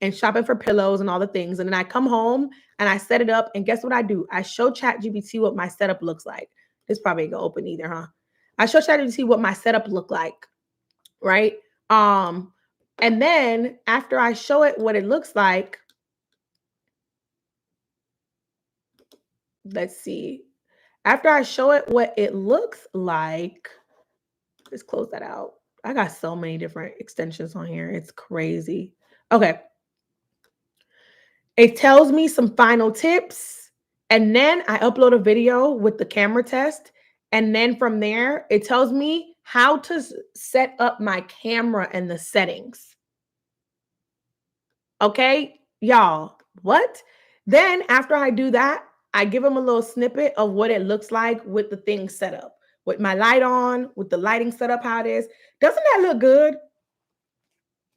and shopping for pillows and all the things. And then I come home and I set it up. And guess what I do? I show ChatGPT what my setup looks like. This probably ain't gonna open either, huh? I show ChatGPT what my setup look like, right? And then after I show it what it looks like, let's see. After I show it what it looks like, let's close that out. I got so many different extensions on here. It's crazy. Okay. It tells me some final tips. And then I upload a video with the camera test. And then from there, it tells me how to set up my camera and the settings. Okay, y'all, what? Then after I do that, I give them a little snippet of what it looks like with the thing set up, with my light on, with the lighting set up, how it is. Doesn't that look good?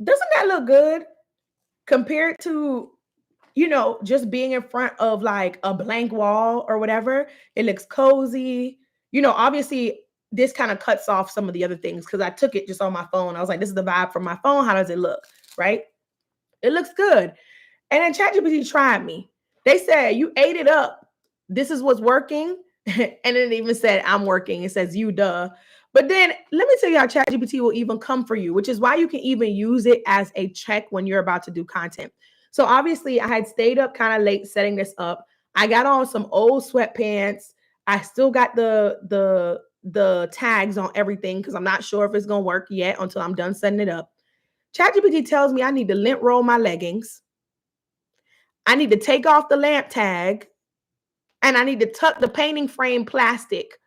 Doesn't that look good compared to, just being in front of like a blank wall or whatever? It looks cozy. Obviously, this kind of cuts off some of the other things because I took it just on my phone. I was like, this is the vibe from my phone. How does it look? Right? It looks good. And then ChatGPT tried me. They said, you ate it up. This is what's working. And it even said, I'm working. It says, you duh. But then let me tell you how ChatGPT will even come for you, which is why you can even use it as a check when you're about to do content. So obviously I had stayed up kind of late setting this up. I got on some old sweatpants. I still got the tags on everything because I'm not sure if it's going to work yet until I'm done setting it up. ChatGPT tells me I need to lint roll my leggings. I need to take off the lamp tag, and I need to tuck the painting frame plastic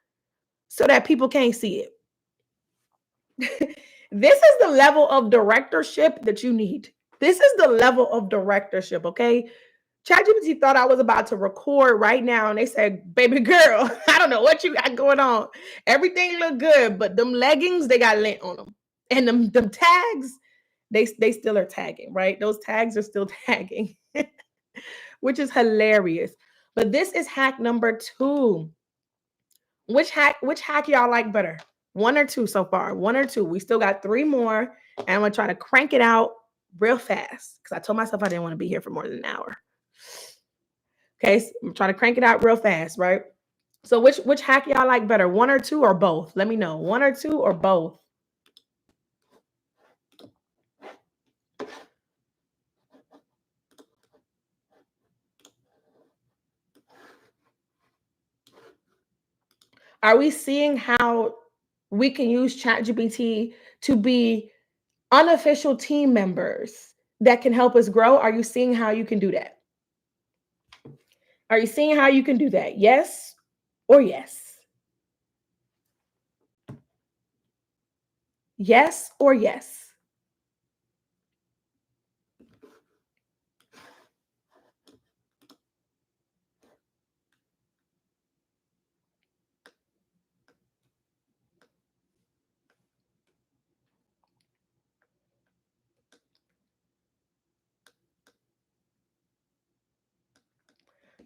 so that people can't see it. This is the level of directorship that you need. This is the level of directorship, okay? ChatGPT thought I was about to record right now, and they said, "Baby girl, I don't know what you got going on. Everything look good, but them leggings they got lint on them, and them tags they still are tagging, right? Those tags are still tagging, which is hilarious. But this is hack number 2. Which hack y'all like better? One or two so far? One or two? We still got 3 more, and I'm gonna try to crank it out real fast because I told myself I didn't want to be here for more than an hour. Okay, so I'm trying to crank it out real fast, right? So which hack y'all like better? One or two or both? Let me know. One or two or both? Are we seeing how we can use ChatGPT to be unofficial team members that can help us grow? Are you seeing how you can do that? Are you seeing how you can do that? Yes or yes? Yes or yes?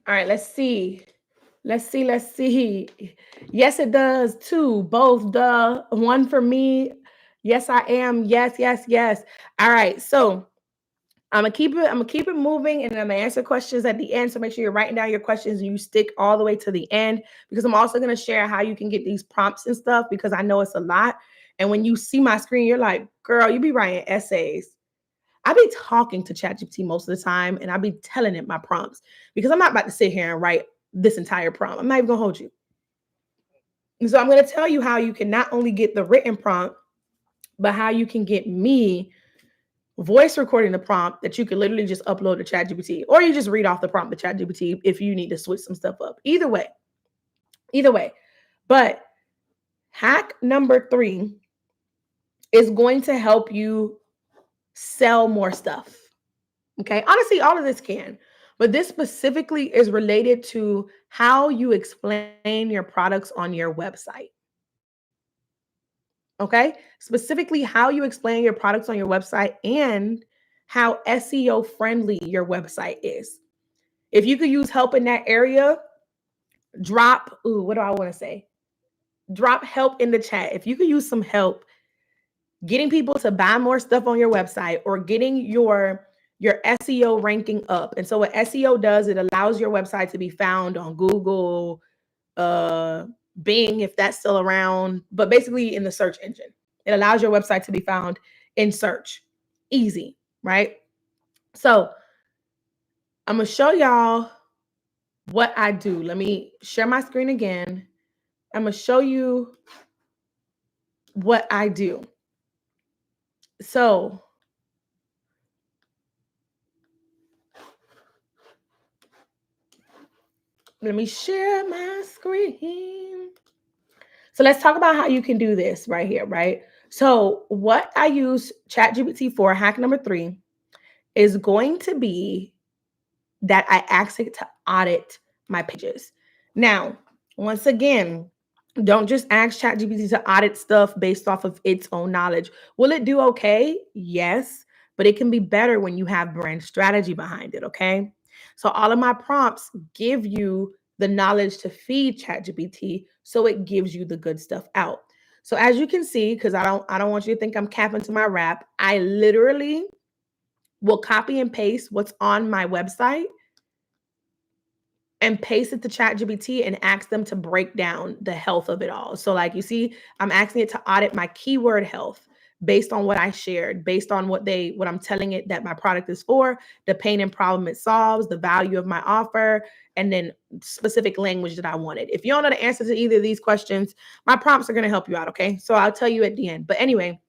All right, let's see. Let's see. Yes, it does too. Both the one for me. Yes, I am. Yes, yes, yes. All right. So I'm gonna keep it moving, and I'm gonna answer questions at the end. So make sure you're writing down your questions and you stick all the way to the end, because I'm also gonna share how you can get these prompts and stuff, because I know it's a lot. And when you see my screen, you're like, girl, you be writing essays. I be talking to ChatGPT most of the time, and I be telling it my prompts, because I'm not about to sit here and write this entire prompt. I'm not even gonna hold you. And so I'm gonna tell you how you can not only get the written prompt, but how you can get me voice recording the prompt that you can literally just upload to ChatGPT, or you just read off the prompt to ChatGPT if you need to switch some stuff up. Either way. But hack number 3 is going to help you sell more stuff. Okay. Honestly, all of this can, but this specifically is related to how you explain your products on your website. Okay. Specifically, how you explain your products on your website and how SEO friendly your website is. If you could use help in that area, what do I want to say? Drop help in the chat. If you could use some help getting people to buy more stuff on your website, or getting your SEO ranking up. And so what SEO does, it allows your website to be found on Google, uh, Bing, if that's still around, but basically in the search engine. It allows your website to be found in search. Easy, right? So I'm gonna show y'all what I do. Let me share my screen again. I'm gonna show you what I do. So let me share my screen. So let's talk about how you can do this right here, right? So what I use ChatGPT for, hack number 3, is going to be that I ask it to audit my pages. Now, once again, don't just ask ChatGPT to audit stuff based off of its own knowledge. Will it do okay? Yes, but it can be better when you have brand strategy behind it, okay? So all of my prompts give you the knowledge to feed ChatGPT, so it gives you the good stuff out. So as you can see, because I don't want you to think I'm capping to my rap, I literally will copy and paste what's on my website and paste it to ChatGPT and ask them to break down the health of it all. So like you see, I'm asking it to audit my keyword health based on what I shared, based on what I'm telling it that my product is for, the pain and problem it solves, the value of my offer, and then specific language that I wanted. If you don't know the answer to either of these questions, my prompts are going to help you out, okay? So I'll tell you at the end. But anyway,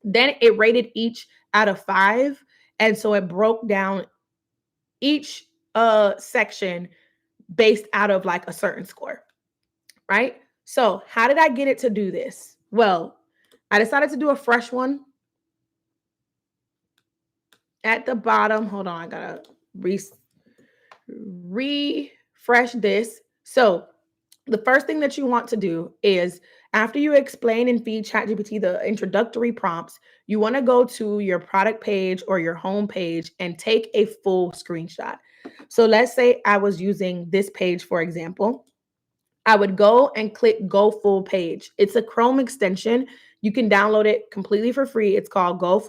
then it rated each out of 5, and so it broke down each section based out of like a certain score, right? So, how did I get it to do this? Well, I decided to do a fresh one at the bottom. Hold on, I gotta refresh this. So the first thing that you want to do is after you explain and feed ChatGPT the introductory prompts, you want to go to your product page or your home page and take a full screenshot. So let's say I was using this page, for example. I would go and click Go Full Page. It's a Chrome extension. You can download it completely for free. It's called Go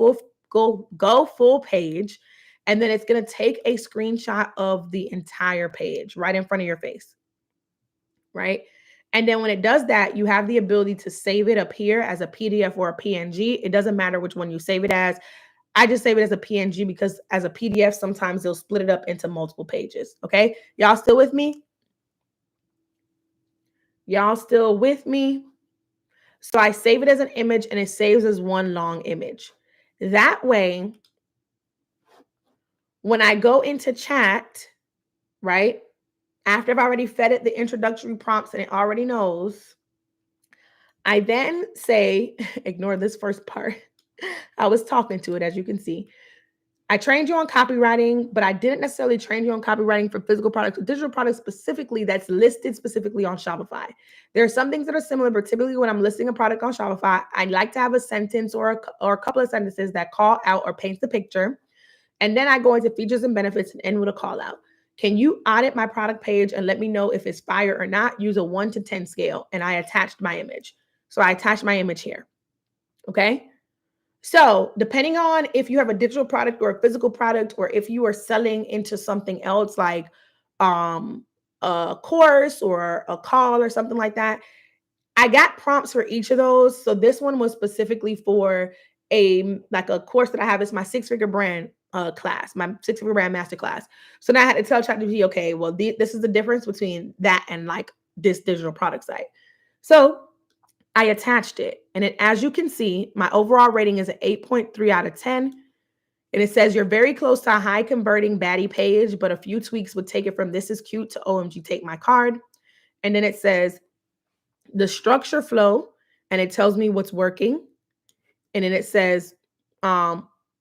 Full Page, and then it's going to take a screenshot of the entire page right in front of your face, right? And then when it does that, you have the ability to save it up here as a PDF or a PNG. It doesn't matter which one you save it as. I just save it as a PNG because as a PDF, sometimes they'll split it up into multiple pages. Okay. Y'all still with me? Y'all still with me? So I save it as an image and it saves as one long image. That way, when I go into chat, right, after I've already fed it the introductory prompts and it already knows, I then say, ignore this first part. I was talking to it, as you can see. I trained you on copywriting, but I didn't necessarily train you on copywriting for physical products or digital products specifically that's listed specifically on Shopify. There are some things that are similar, but typically when I'm listing a product on Shopify, I like to have a sentence or a couple of sentences that call out or paint the picture. And then I go into features and benefits and end with a call out. Can you audit my product page and let me know if it's fire or not? Use a 1 to 10 scale. And I attached my image. So I attached my image here. Okay. So depending on if you have a digital product or a physical product, or if you are selling into something else like a course or a call or something like that, I got prompts for each of those. So this one was specifically for a course that I have. It's my six-figure brand class, my six-figure brand master class. So now I had to tell ChatGPT, okay, well, this is the difference between that and like this digital product site. So I attached it. And as you can see, my overall rating is an 8.3 out of 10. And it says you're very close to a high converting baddie page, but a few tweaks would take it from this is cute to OMG, take my card. And then it says the structure flow, and it tells me what's working. And then it says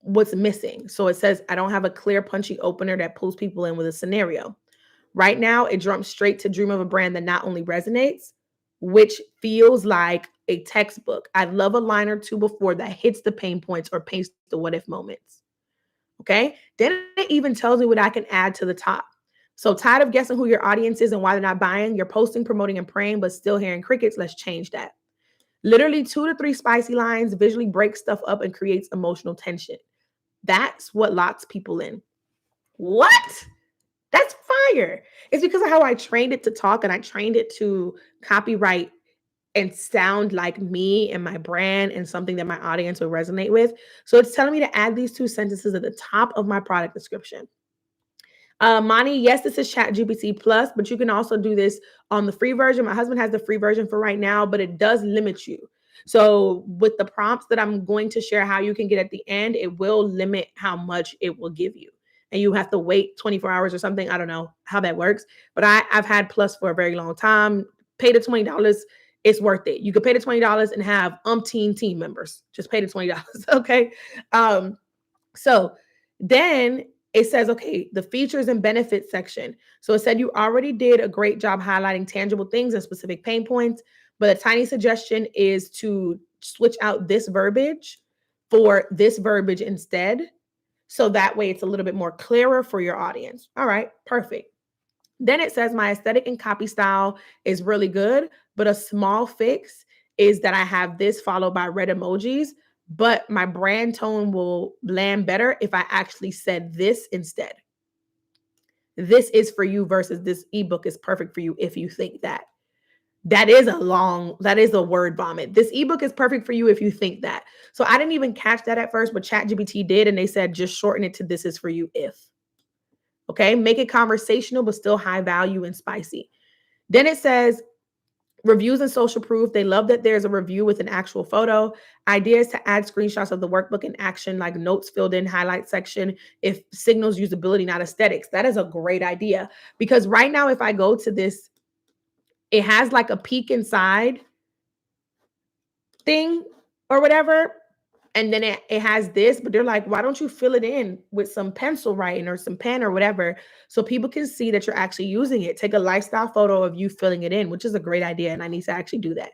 what's missing. So it says I don't have a clear, punchy opener that pulls people in with a scenario. Right now, it jumps straight to dream of a brand that not only resonates, which feels like a textbook. I love a line or two before that hits the pain points or paints the what if moments. Okay. Then it even tells me what I can add to the top. So tired of guessing who your audience is and why they're not buying? You're posting, promoting, and praying, but still hearing crickets. Let's change that. Literally 2 to 3 spicy lines visually breaks stuff up and creates emotional tension. That's what locks people in. What? That's fire. It's because of how I trained it to talk and I trained it to copyright and sound like me and my brand and something that my audience will resonate with. So it's telling me to add these 2 sentences at the top of my product description. Mani, yes, this is ChatGPT Plus, but you can also do this on the free version. My husband has the free version for right now, but it does limit you. So with the prompts that I'm going to share how you can get at the end, it will limit how much it will give you. And you have to wait 24 hours or something. I don't know how that works, but I've had Plus for a very long time. Pay the $20. It's worth it. You could pay the $20 and have umpteen team members. Just pay the $20. Okay. So then it says, okay, the features and benefits section. So it said you already did a great job highlighting tangible things and specific pain points, but a tiny suggestion is to switch out this verbiage for this verbiage instead. So that way it's a little bit more clearer for your audience. All right, perfect. Then it says my aesthetic and copy style is really good, but a small fix is that I have this followed by red emojis, but my brand tone will land better if I actually said this instead. This is for you versus this ebook is perfect for you if you think that. That is a word vomit. This ebook is perfect for you if you think that. So I didn't even catch that at first, but ChatGPT did. And they said, just shorten it to this is for you if. Okay. Make it conversational, but still high value and spicy. Then it says reviews and social proof. They love that there's a review with an actual photo. Ideas to add screenshots of the workbook in action, like notes filled in, highlight section, if signals usability, not aesthetics. That is a great idea. Because right now, if I go to this, it has like a peek inside thing or whatever. And then it has this, but they're like, why don't you fill it in with some pencil writing or some pen or whatever so people can see that you're actually using it? Take a lifestyle photo of you filling it in, which is a great idea. And I need to actually do that.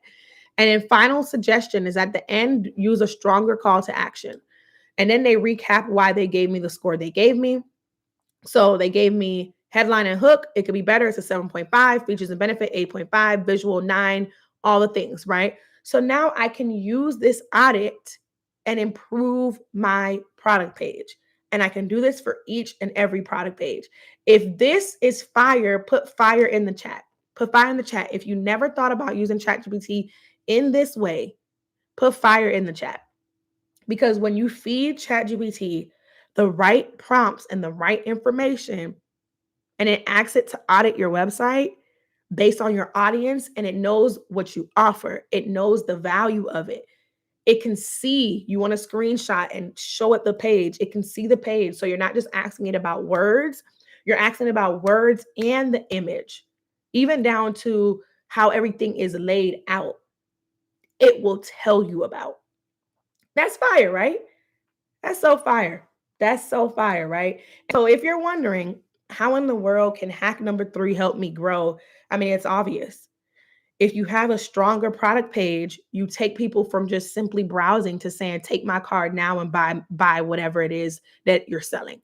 And then final suggestion is at the end, use a stronger call to action. And then they recap why they gave me the score they gave me. So they gave me headline and hook. It could be better. It's a 7.5, features and benefit 8.5, visual 9, all the things, right? So now I can use this audit and improve my product page. And I can do this for each and every product page. If this is fire, put fire in the chat. Put fire in the chat. If you never thought about using ChatGPT in this way, put fire in the chat. Because when you feed ChatGPT the right prompts and the right information, and it asks it to audit your website based on your audience, and it knows what you offer, it knows the value of it. It can see you want a screenshot and show it the page. It can see the page. So you're not just asking it about words, you're asking about words and the image, even down to how everything is laid out. It will tell you about. That's fire, right? That's so fire. That's so fire, right? So if you're wondering, how in the world can hack number 3 help me grow? I mean, it's obvious. If you have a stronger product page, you take people from just simply browsing to saying, take my card now and buy whatever it is that you're selling.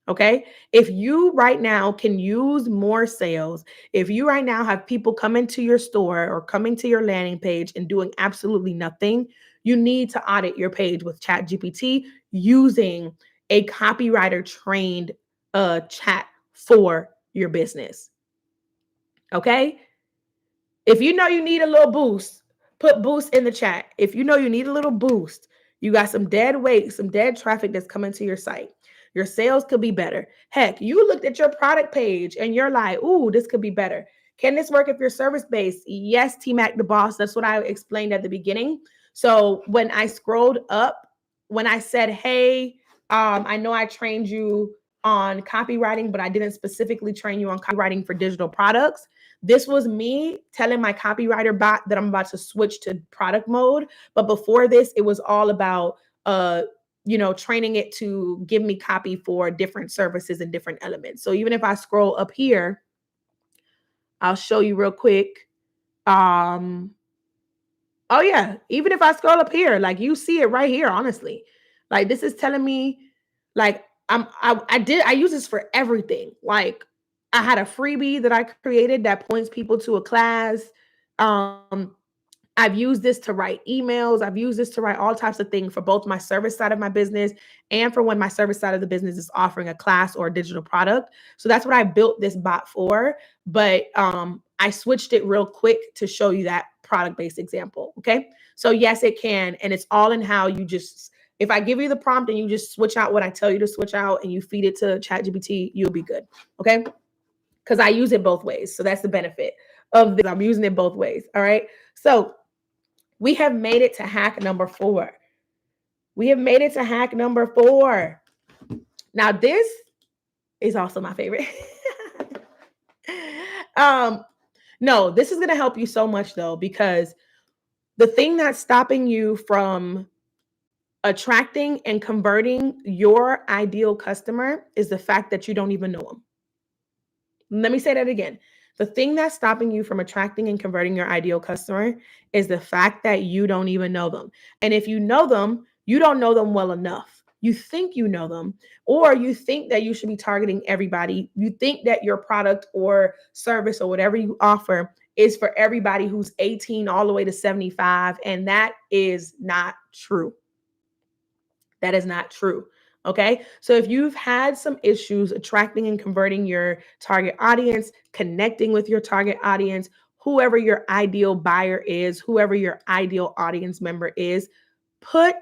Okay. If you right now can use more sales, if you right now have people coming to your store or coming to your landing page and doing absolutely nothing, you need to audit your page with ChatGPT using a copywriter trained chat for your business. Okay. If you know you need a little boost, put boost in the chat. If you know you need a little boost, you got some dead weight, some dead traffic that's coming to your site. Your sales could be better. Heck, you looked at your product page and you're like, ooh, this could be better. Can this work if you're service based? Yes, T Mac the boss. That's what I explained at the beginning. So when I scrolled up, when I said, hey, I know I trained you on copywriting, but I didn't specifically train you on copywriting for digital products. This was me telling my copywriter bot that I'm about to switch to product mode. But before this, it was all about training it to give me copy for different services and different elements. So even if I scroll up here, I'll show you real quick. Oh yeah, even if I scroll up here, like you see it right here, honestly. Like this is telling me like I use this for everything. Like I had a freebie that I created that points people to a class. Um I've used this to write emails. I've used this to write all types of things for both my service side of my business and for when my service side of the business is offering a class or a digital product. So that's what I built this bot for. But I switched it real quick to show you that product-based example. Okay. So yes, it can. And it's all in how you just, if I give you the prompt and you just switch out what I tell you to switch out and you feed it to ChatGPT, you'll be good. Okay. Because I use it both ways. So that's the benefit of this. I'm using it both ways. All right. So we have made it to hack number 4. We have made it to hack number 4. Now, this is also my favorite. No, this is going to help you so much though, because the thing that's stopping you from attracting and converting your ideal customer is the fact that you don't even know them. Let me say that again. The thing that's stopping you from attracting and converting your ideal customer is the fact that you don't even know them. And if you know them, you don't know them well enough. You think you know them, or you think that you should be targeting everybody. You think that your product or service or whatever you offer is for everybody who's 18 all the way to 75. And that is not true. That is not true. Okay. So if you've had some issues attracting and converting your target audience, connecting with your target audience, whoever your ideal buyer is, whoever your ideal audience member is, put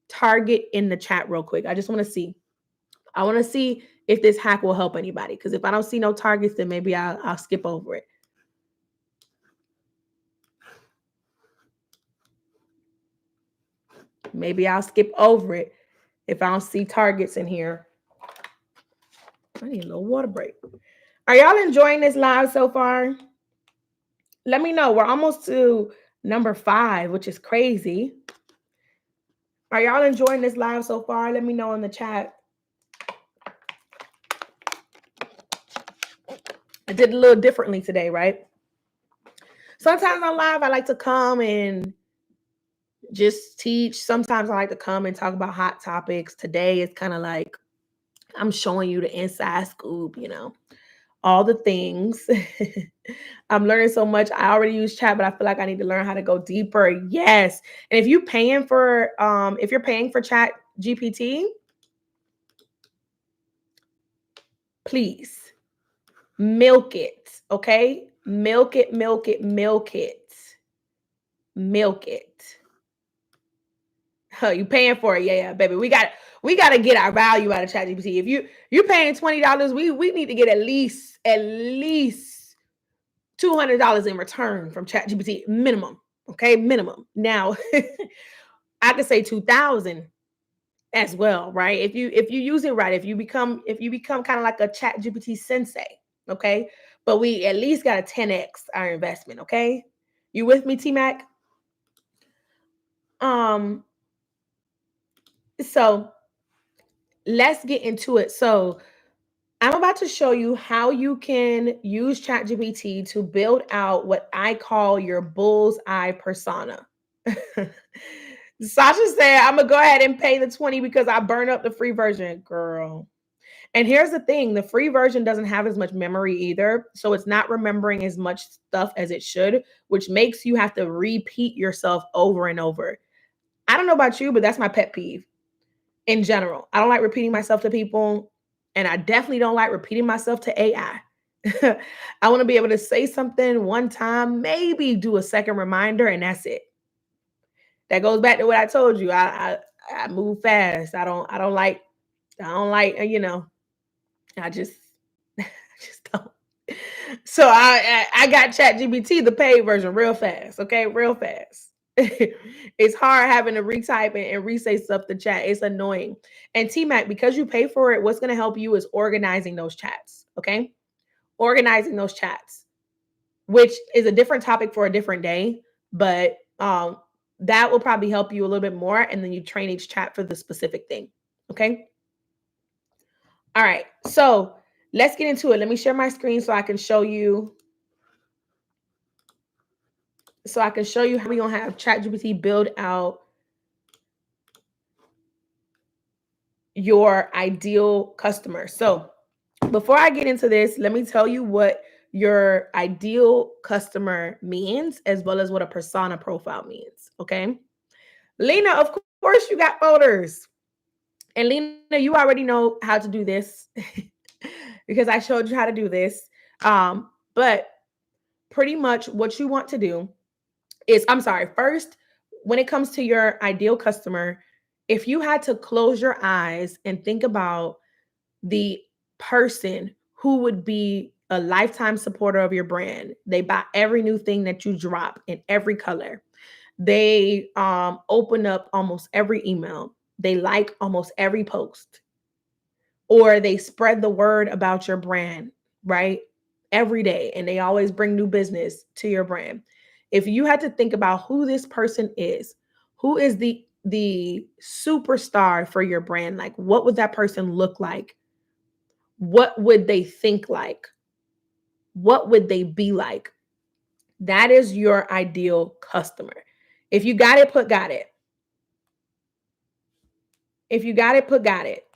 target in the chat real quick. I just want to see. I want to see if this hack will help anybody. Because if I don't see no targets, then maybe I'll skip over it. Maybe I'll skip over it if I don't see targets in here. I need a little water break. Are y'all enjoying this live so far? Let me know. We're almost to number 5, which is crazy. Are y'all enjoying this live so far? Let me know in the chat. I did a little differently today, right? Sometimes on live, I like to come and just teach. Sometimes I like to come and talk about hot topics. Today it's kind of like I'm showing you the inside scoop, all the things. I'm learning so much. I already use chat, but I feel like I need to learn how to go deeper. Yes. And if you're paying for chat GPT, please milk it. Okay. Milk it, milk it, milk it. Milk it. Oh, you paying for it? Yeah, baby. We got to get our value out of ChatGPT. If you're paying $20, we need to get at least $200 in return from ChatGPT minimum. Okay, minimum. Now, I could say 2,000 as well, right? If you use it right, if you become kind of like a ChatGPT sensei, okay. But we at least got to 10x our investment. Okay, you with me, T Mac? So let's get into it. So I'm about to show you how you can use ChatGPT to build out what I call your bullseye persona. Sasha said, I'm going to go ahead and pay the 20 because I burned up the free version, girl. And here's the thing, the free version doesn't have as much memory either. So it's not remembering as much stuff as it should, which makes you have to repeat yourself over and over. I don't know about you, but that's my pet peeve in general. I don't like repeating myself to people. And I definitely don't like repeating myself to AI. I want to be able to say something one time, maybe do a second reminder, and that's it. That goes back to what I told you. I move fast. I don't like, I just I just don't. So I got ChatGPT, the paid version, real fast. Okay, real fast. It's hard having to retype and re-say stuff to chat. It's annoying. And T-Mac, because you pay for it, what's going to help you is organizing those chats. Okay, organizing those chats, which is a different topic for a different day, but that will probably help you a little bit more. And then you train each chat for the specific thing. Okay. All right. So let's get into it. Let me share my screen so I can show you. So I can show you how we're going to have ChatGPT build out your ideal customer. So before I get into this, let me tell you what your ideal customer means, as well as what a persona profile means. Okay. Lena, of course you got folders. And Lena, you already know how to do this because I showed you how to do this. But pretty much what you want to do is, first, when it comes to your ideal customer, if you had to close your eyes and think about the person who would be a lifetime supporter of your brand, they buy every new thing that you drop in every color. They open up almost every email. They like almost every post, or they spread the word about your brand, right? Every day. And they always bring new business to your brand. If you had to think about who this person is, who is the superstar for your brand, like what would that person look like? What would they think like? What would they be like? That is your ideal customer. If you got it, put got it. If you got it, put got it.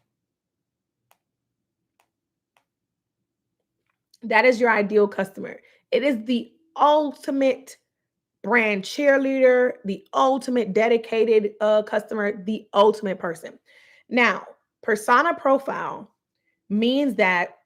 That is your ideal customer. It is the ultimate brand cheerleader, the ultimate dedicated customer, the ultimate person. Now, persona profile means that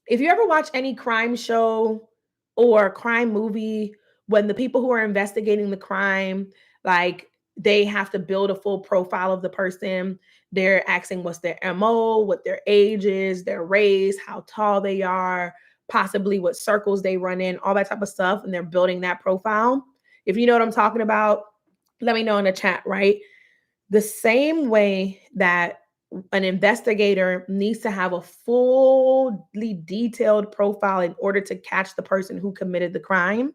if you ever watch any crime show or crime movie, when the people who are investigating the crime, like they have to build a full profile of the person, they're asking what's their MO, what their age is, their race, how tall they are, possibly what circles they run in, all that type of stuff. And they're building that profile. If you know what I'm talking about, let me know in the chat, right? The same way that an investigator needs to have a fully detailed profile in order to catch the person who committed the crime,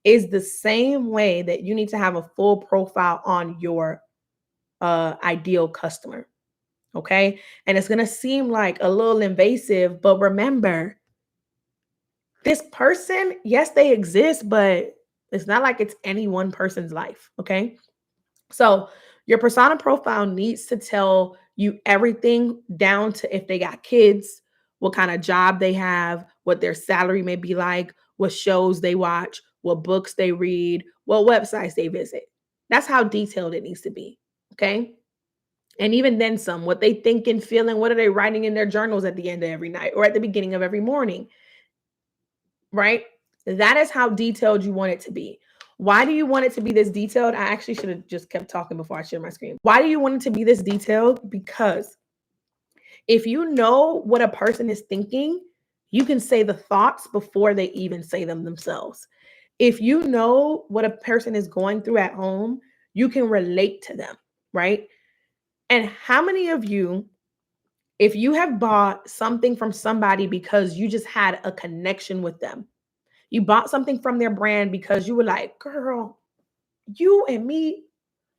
is the same way that you need to have a full profile on your ideal customer. Okay. And it's going to seem like a little invasive, but remember, this person, yes, they exist, but it's not like it's any one person's life. Okay. So your persona profile needs to tell you everything down to if they got kids, what kind of job they have, what their salary may be like, what shows they watch, what books they read, what websites they visit. That's how detailed it needs to be. Okay. And even then some, what they think and feeling, what are they writing in their journals at the end of every night or at the beginning of every morning, right? That is how detailed you want it to be. Why do you want it to be this detailed? I actually should have just kept talking before I shared my screen. Why do you want it to be this detailed? Because if you know what a person is thinking, you can say the thoughts before they even say them themselves. If you know what a person is going through at home, you can relate to them, right? And how many of you, if you have bought something from somebody because you just had a connection with them, you bought something from their brand because you were like, girl, you and me,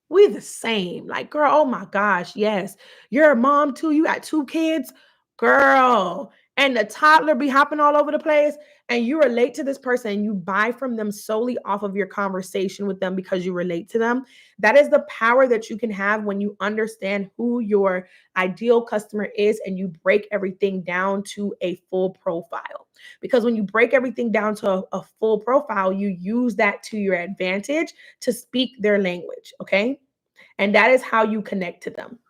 we the same. Like, girl, oh my gosh, yes. You're a mom too. You got 2 kids, girl. And the toddler be hopping all over the place. And you relate to this person and you buy from them solely off of your conversation with them because you relate to them. That is the power that you can have when you understand who your ideal customer is and you break everything down to a full profile. Because when you break everything down to a full profile, you use that to your advantage to speak their language. Okay. And that is how you connect to them.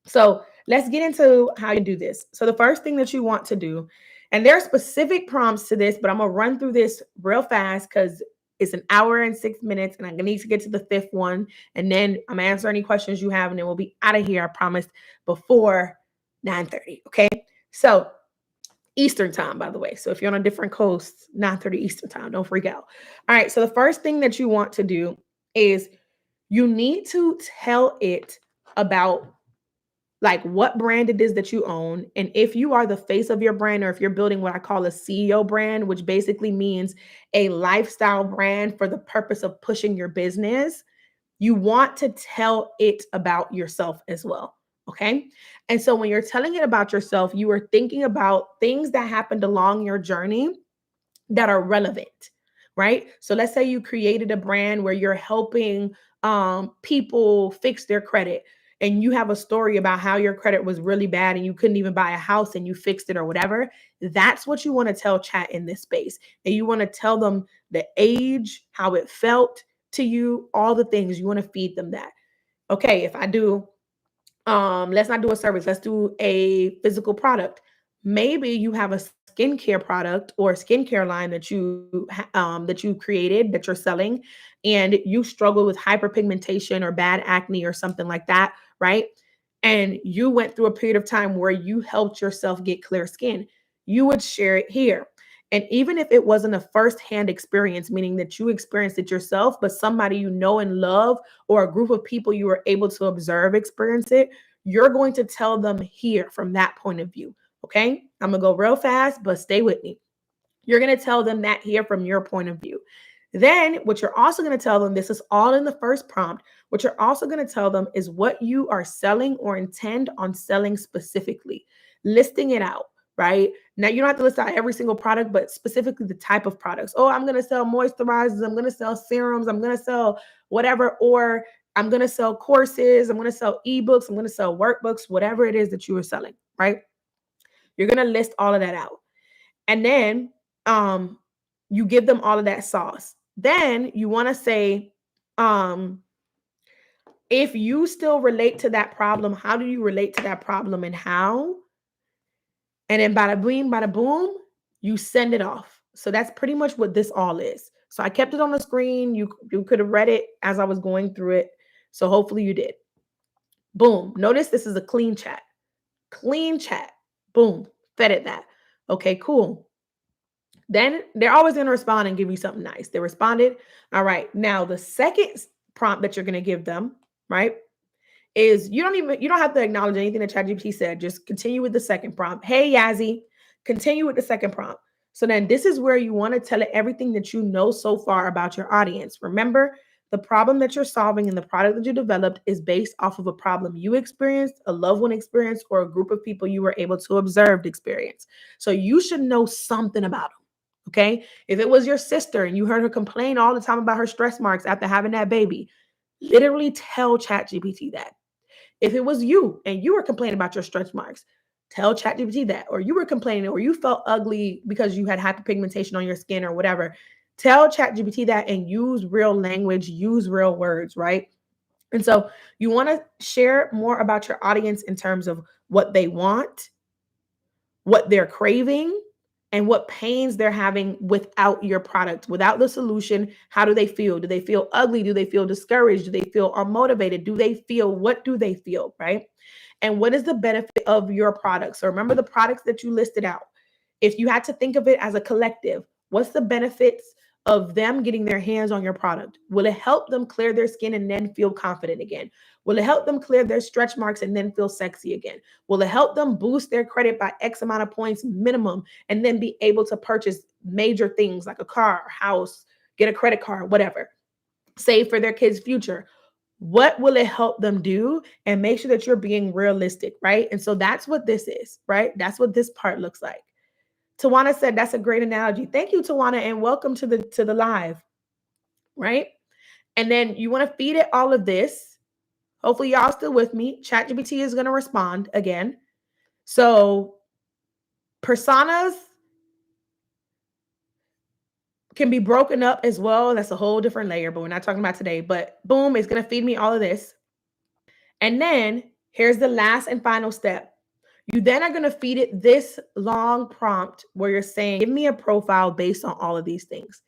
So let's get into how you do this. So the first thing that you want to do, and there are specific prompts to this, but I'm going to run through this real fast because it's an hour and 6 minutes and I need to get to the fifth one. And then I'm going to answer any questions you have and then we'll be out of here, I promise, before 9:30. Okay. So Eastern time, by the way. So if you're on a different coast, 9:30 Eastern time, don't freak out. All right. So the first thing that you want to do is you need to tell it about like what brand it is that you own. And if you are the face of your brand, or if you're building what I call a CEO brand, which basically means a lifestyle brand for the purpose of pushing your business, you want to tell it about yourself as well. Okay. And so when you're telling it about yourself, you are thinking about things that happened along your journey that are relevant, right? So let's say you created a brand where you're helping people fix their credit and you have a story about how your credit was really bad and you couldn't even buy a house and you fixed it or whatever. That's what you want to tell chat in this space. And you want to tell them the age, how it felt to you, all the things. You want to feed them that. Okay, if I do let's not do a service, let's do a physical product. Maybe you have a skincare product or a skincare line that you created that you're selling and you struggle with hyperpigmentation or bad acne or something like that, right? And you went through a period of time where you helped yourself get clear skin. You would share it here. And even if it wasn't a first-hand experience, meaning that you experienced it yourself, but somebody you know and love or a group of people you were able to observe experience it, you're going to tell them here from that point of view. Okay. I'm going to go real fast, but stay with me. You're going to tell them that here from your point of view. Then, what you're also going to tell them, this is all in the first prompt. What you're also going to tell them is what you are selling or intend on selling specifically, listing it out, right? Now, you don't have to list out every single product, but specifically the type of products. Oh, I'm going to sell moisturizers. I'm going to sell serums. I'm going to sell whatever, or I'm going to sell courses. I'm going to sell ebooks. I'm going to sell workbooks, whatever it is that you are selling, right? You're going to list all of that out. And then you give them all of that sauce. Then you want to say, if you still relate to that problem, how do you relate to that problem and how? And then bada boom, bada boom, you send it off. So that's pretty much what this all is. So I kept it on the screen. You could have read it as I was going through it. So hopefully you did. Boom. Notice this is a clean chat. Clean chat. Boom. Fed it that. Okay, cool. Then they're always going to respond and give you something nice. They responded. All right. Now the second prompt that you're going to give them, right, is you don't have to acknowledge anything that ChatGPT said. Just continue with the second prompt. Hey Yazzie, continue with the second prompt. So then this is where you want to tell it everything that you know so far about your audience. Remember, The problem that you're solving and the product that you developed is based off of a problem you experienced, a loved one experienced, or a group of people you were able to observe experience. So you should know something about them. Okay. If it was your sister and you heard her complain all the time about her stress marks after having that baby, literally tell ChatGPT that. If it was you and you were complaining about your stretch marks, tell ChatGPT that. Or you were complaining or you felt ugly because you had hyperpigmentation on your skin or whatever. Tell ChatGPT that and use real language, use real words, right? And so you want to share more about your audience in terms of what they want, what they're craving, and what pains they're having without your product, without the solution. How do they feel? Do they feel ugly? Do they feel discouraged? Do they feel unmotivated? Do they feel, what do they feel, right? And what is the benefit of your product? So remember the products that you listed out. If you had to think of it as a collective, what's the benefits of them getting their hands on your product? Will it help them clear their skin and then feel confident again? Will it help them clear their stretch marks and then feel sexy again? Will it help them boost their credit by X amount of points minimum and then be able to purchase major things like a car, house, get a credit card, whatever, save for their kids' future? What will it help them do? And make sure that you're being realistic, right? And so that's what this is, right? That's what this part looks like. Tawana said that's a great analogy. Thank you, Tawana, and welcome to the live, right? And then you want to feed it all of this. Hopefully, y'all still with me. ChatGPT is going to respond again. So personas can be broken up as well. That's a whole different layer, but we're not talking about today. But boom, it's going to feed me all of this. And then here's the last and final step. You then are going to feed it this long prompt where you're saying, give me a profile based on all of these things: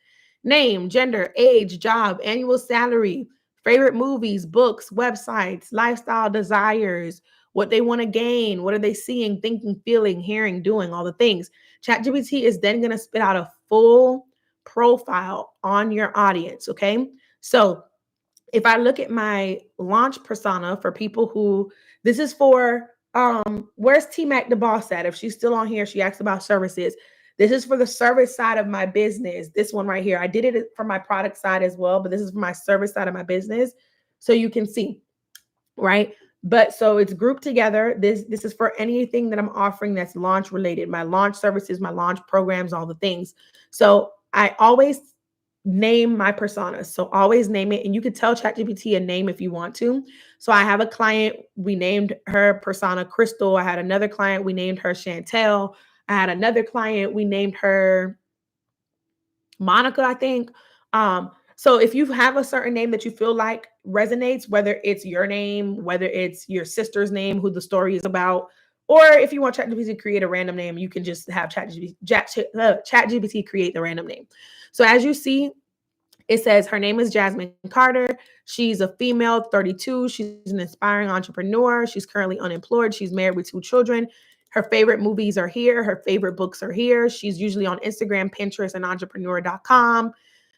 name, gender, age, job, annual salary, favorite movies, books, websites, lifestyle desires, what they want to gain, what are they seeing, thinking, feeling, hearing, doing, all the things. ChatGPT is then going to spit out a full profile on your audience. Okay. So if I look at my launch persona for people who, this is for, where's T Mac the boss at? If she's still on here, she asked about services. This is for the service side of my business. This one right here. I did it for my product side as well, but this is for my service side of my business. So you can see, right? But so it's grouped together. This is for anything that I'm offering that's launch related, my launch services, my launch programs, all the things. So I always name my personas. So always name it. And you could tell ChatGPT a name if you want to. So I have a client, we named her persona Crystal. I had another client, we named her Chantel. I had another client, we named her Monica, I think. So if you have a certain name that you feel like resonates, whether it's your name, whether it's your sister's name, who the story is about, or if you want ChatGPT to create a random name, you can just have ChatGPT create the random name. So as you see, it says her name is Jasmine Carter. She's a female, 32. She's an inspiring entrepreneur. She's currently unemployed. She's married with 2 children. Her favorite movies are here. Her favorite books are here. She's usually on Instagram, Pinterest, and entrepreneur.com.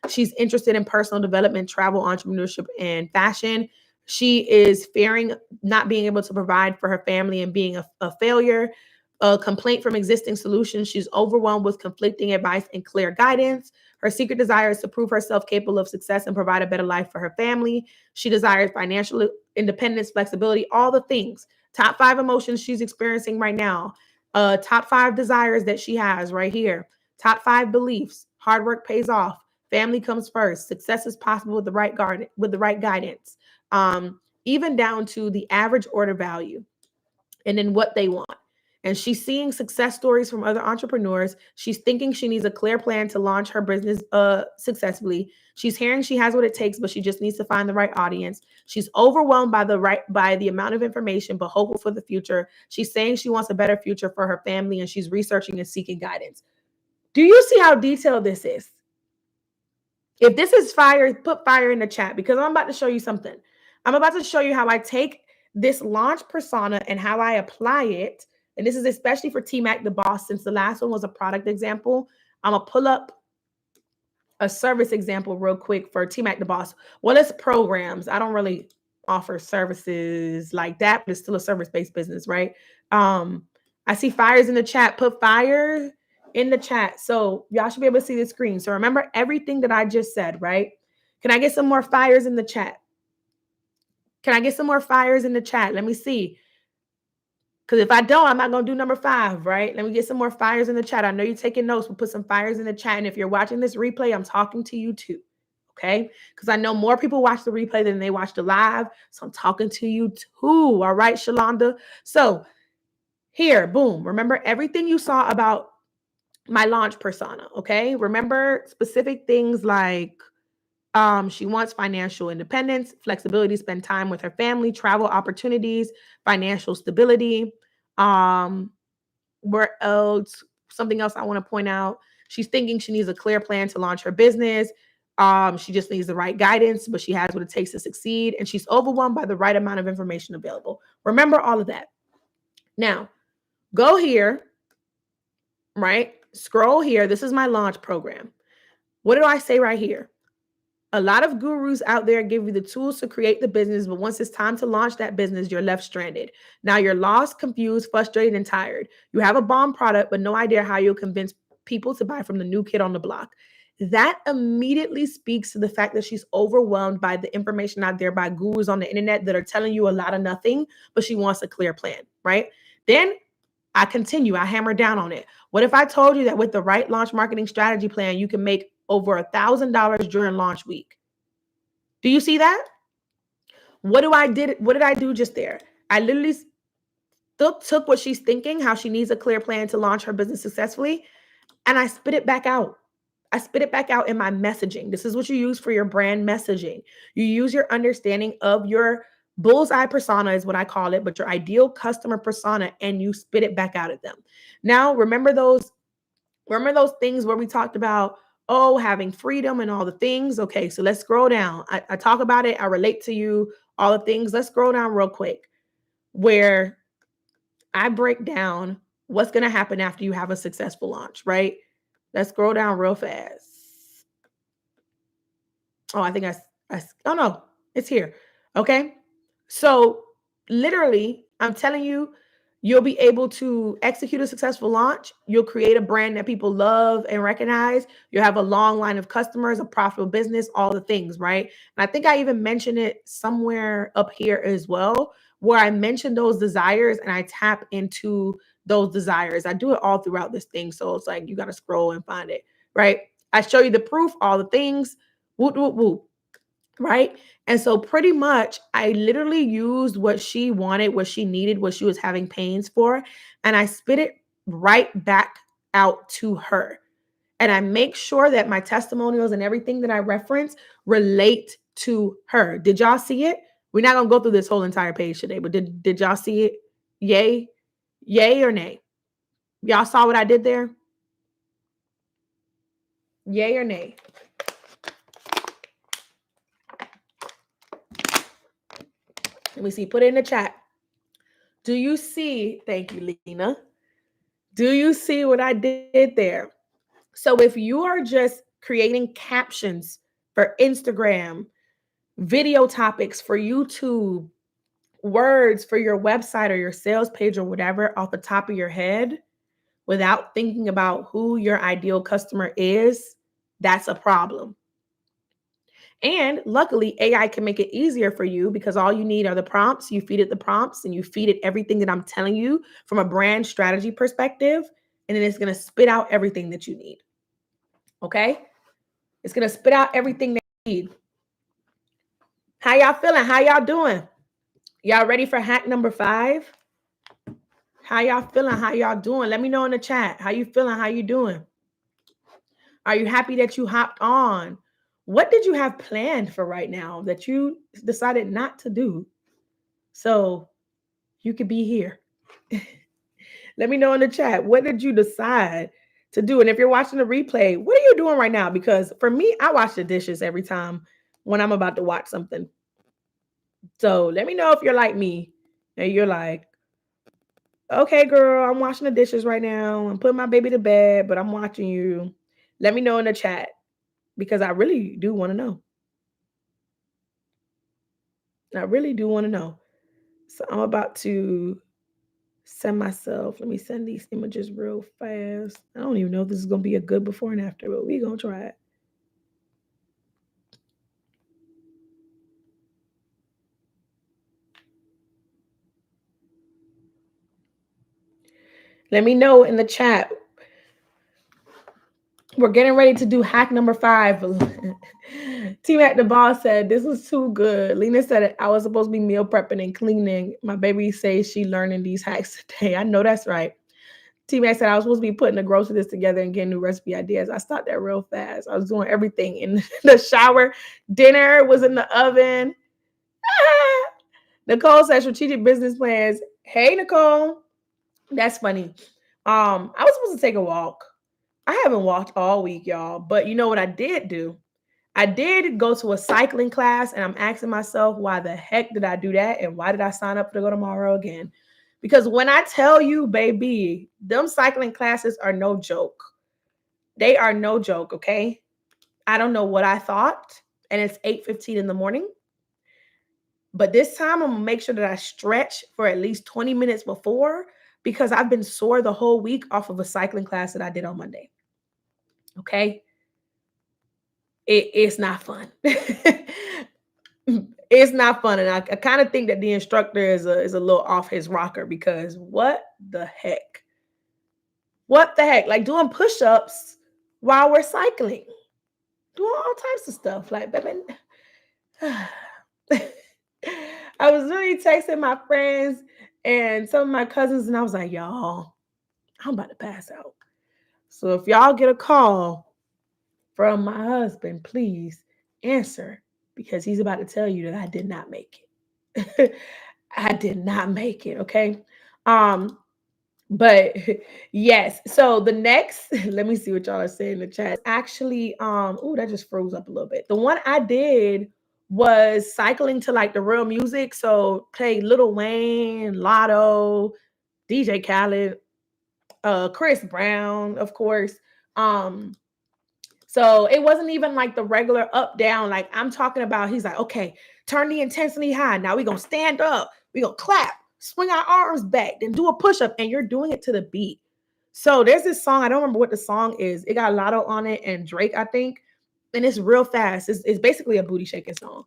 She's interested in personal development, travel, entrepreneurship, and fashion. She is fearing not being able to provide for her family and being a failure. A complaint from existing solutions. She's overwhelmed with conflicting advice and clear guidance. Her secret desire is to prove herself capable of success and provide a better life for her family. She desires financial independence, flexibility, all the things. Top 5 emotions she's experiencing right now. Top 5 desires that she has right here. Top 5 beliefs. Hard work pays off. Family comes first. Success is possible with the right guidance. Even down to the average order value, and then what they want. And she's seeing success stories from other entrepreneurs. She's thinking she needs a clear plan to launch her business successfully. She's hearing she has what it takes, but she just needs to find the right audience. She's overwhelmed by the amount of information, but hopeful for the future. She's saying she wants a better future for her family, and she's researching and seeking guidance. Do you see how detailed this is? If this is fire, put fire in the chat, because I'm about to show you something. I'm about to show you how I take this launch persona and how I apply it. And this is especially for T Mac the boss, since the last one was a product example. I'm going to pull up a service example real quick for T Mac the boss. Well, it's programs. I don't really offer services like that, but it's still a service-based business, right? I see fires in the chat. Put fire in the chat. So y'all should be able to see the screen. So remember everything that I just said, right? Can I get some more fires in the chat? Can I get some more fires in the chat? Let me see. Because if I don't, I'm not going to do number 5, right? Let me get some more fires in the chat. I know you're taking notes. We'll put some fires in the chat. And if you're watching this replay, I'm talking to you too. Okay? Because I know more people watch the replay than they watch the live. So I'm talking to you too. All right, Shalonda? So here, boom. Remember everything you saw about my launch persona. Okay? Remember specific things like she wants financial independence, flexibility, spend time with her family, travel opportunities, financial stability. Where else? Something else I want to point out. She's thinking she needs a clear plan to launch her business. She just needs the right guidance, but she has what it takes to succeed. And she's overwhelmed by the right amount of information available. Remember all of that. Now, go here, right? Scroll here. This is my launch program. What do I say right here? A lot of gurus out there give you the tools to create the business, but once it's time to launch that business, you're left stranded. Now you're lost, confused, frustrated, and tired. You have a bomb product, but no idea how you'll convince people to buy from the new kid on the block. That immediately speaks to the fact that she's overwhelmed by the information out there by gurus on the internet that are telling you a lot of nothing, but she wants a clear plan, right? Then I continue, I hammer down on it. What if I told you that with the right launch marketing strategy plan, you can make over $1,000 during launch week? Do you see that? What did I do just there? I literally took what she's thinking, how she needs a clear plan to launch her business successfully, and I spit it back out. I spit it back out in my messaging. This is what you use for your brand messaging. You use your understanding of your bullseye persona is what I call it, but your ideal customer persona, and you spit it back out at them. Now, remember those things where we talked about, oh, having freedom and all the things? Okay, so let's scroll down. I talk about it. I relate to you, all the things. Let's scroll down real quick where I break down what's going to happen after you have a successful launch, right? Let's scroll down real fast. Oh, I think oh no, it's here. Okay. So literally, I'm telling you, you'll be able to execute a successful launch. You'll create a brand that people love and recognize. You'll have a long line of customers, a profitable business, all the things, right? And I think I even mentioned it somewhere up here as well, where I mentioned those desires and I tap into those desires. I do it all throughout this thing. So it's like you got to scroll and find it, right? I show you the proof, all the things. Whoop, whoop, whoop. Right. And so pretty much I literally used what she wanted, what she needed, what she was having pains for, and I spit it right back out to her. And I make sure that my testimonials and everything that I reference relate to her. Did y'all see it? We're not gonna go through this whole entire page today, but did y'all see it? Yay? Yay or nay? Y'all saw what I did there? Yay or nay? Let me see. Put it in the chat. Do you see? Thank you, Lena. Do you see what I did there? So if you are just creating captions for Instagram, video topics for YouTube, words for your website or your sales page or whatever off the top of your head without thinking about who your ideal customer is, that's a problem. And luckily, AI can make it easier for you because all you need are the prompts. You feed it the prompts and you feed it everything that I'm telling you from a brand strategy perspective. And then it's going to spit out everything that you need. Okay? It's going to spit out everything that you need. How y'all feeling? How y'all doing? Y'all ready for hack number 5? How y'all feeling? How y'all doing? Let me know in the chat. How you feeling? How you doing? Are you happy that you hopped on? What did you have planned for right now that you decided not to do so you could be here? Let me know in the chat. What did you decide to do? And if you're watching the replay, what are you doing right now? Because for me, I wash the dishes every time when I'm about to watch something. So let me know if you're like me and you're like, okay, girl, I'm washing the dishes right now. I'm putting my baby to bed, but I'm watching you. Let me know in the chat because I really do want to know. I really do want to know. So I'm about to send myself. Let me send these images real fast. I don't even know if this is going to be a good before and after, but we're going to try it. Let me know in the chat. We're getting ready to do hack number 5. Team at the boss said this was too good. Lena said I was supposed to be meal prepping and cleaning. My baby says she learning these hacks today. I know that's right. Team Max said I was supposed to be putting the groceries together and getting new recipe ideas. I stopped that real fast. I was doing everything in the shower. Dinner was in the oven. Nicole said strategic business plans. Hey Nicole, that's funny. I was supposed to take a walk. I haven't walked all week, y'all. But you know what I did do? I did go to a cycling class, and I'm asking myself, why the heck did I do that? And why did I sign up to go tomorrow again? Because when I tell you, baby, them cycling classes are no joke. They are no joke, okay? I don't know what I thought, and it's 8:15 in the morning. But this time I'm gonna make sure that I stretch for at least 20 minutes before because I've been sore the whole week off of a cycling class that I did on Monday. Okay. It's not fun. It's not fun. And I kind of think that the instructor is a little off his rocker because what the heck? What the heck? Like doing push-ups while we're cycling, doing all types of stuff. Like, baby. I was really texting my friends and some of my cousins, and I was like, y'all, I'm about to pass out. So if y'all get a call from my husband, please answer because he's about to tell you that I did not make it. I did not make it, okay? Um, but yes, so the next, let me see what y'all are saying in the chat. Actually, oh, that just froze up a little bit. The one I did was cycling to like the real music. So play Lil Wayne, Lotto, DJ Khaled, Chris Brown, of course. Um, so it wasn't even like the regular up down. Like I'm talking about, he's like, okay, turn the intensity high. Now we're gonna stand up, we're gonna clap, swing our arms back, then do a push-up, and you're doing it to the beat. So there's this song, I don't remember what the song is. It got Lotto on it and Drake, I think. And it's real fast. It's basically a booty shaking song.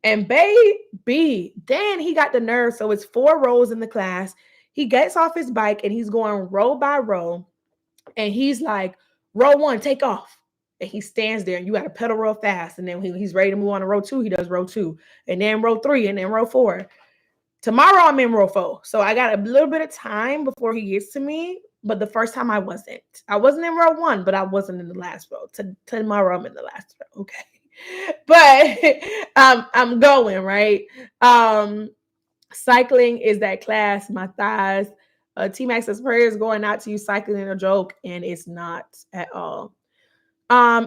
And baby, then he got the nerve. So it's 4 rows in the class. He gets off his bike and he's going row by row and he's like, row 1, take off. And he stands there and you got to pedal real fast. And then he's ready to move on to row 2. He does row 2 and then row 3 and then row 4. Tomorrow I'm in row 4. So I got a little bit of time before he gets to me. But the first time I wasn't. I wasn't in row 1, but I wasn't in the last row. Tomorrow I'm in the last row. Okay. But I'm going, right? Cycling is that class, my thighs. T-Max says prayers going out to you, cycling a joke, and it's not at all.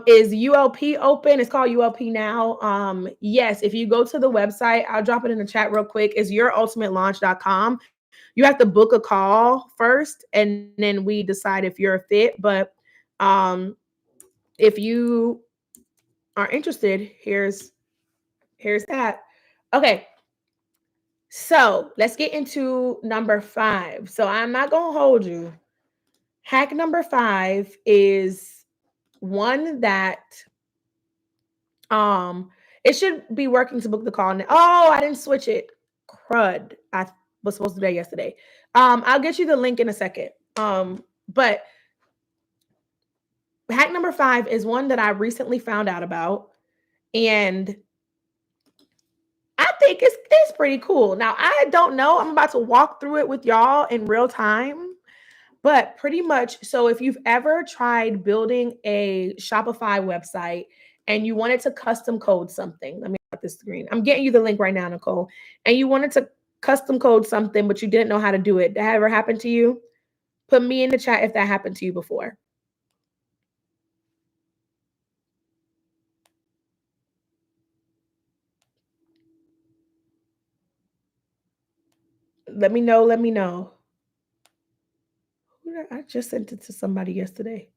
Is ULP open? It's called ULP now. Yes, if you go to the website, I'll drop it in the chat real quick. It's yourultimatelaunch.com. You have to book a call first, and then we decide if you're a fit. But if you are interested, here's that. Okay. So let's get into number 5. So I'm not gonna hold you. Hack number 5 is one that it should be working to book the call. Oh, I didn't switch it. Crud. I was supposed to do that yesterday. I'll get you the link in a second. But hack number 5 is one that I recently found out about, and I think it's pretty cool. Now, I don't know. I'm about to walk through it with y'all in real time. But pretty much, so if you've ever tried building a Shopify website and you wanted to custom code something, let me put this screen. I'm getting you the link right now, Nicole. And you wanted to custom code something, but you didn't know how to do it. That ever happened to you? Put me in the chat if that happened to you before. Let me know. Let me know. I just sent it to somebody yesterday.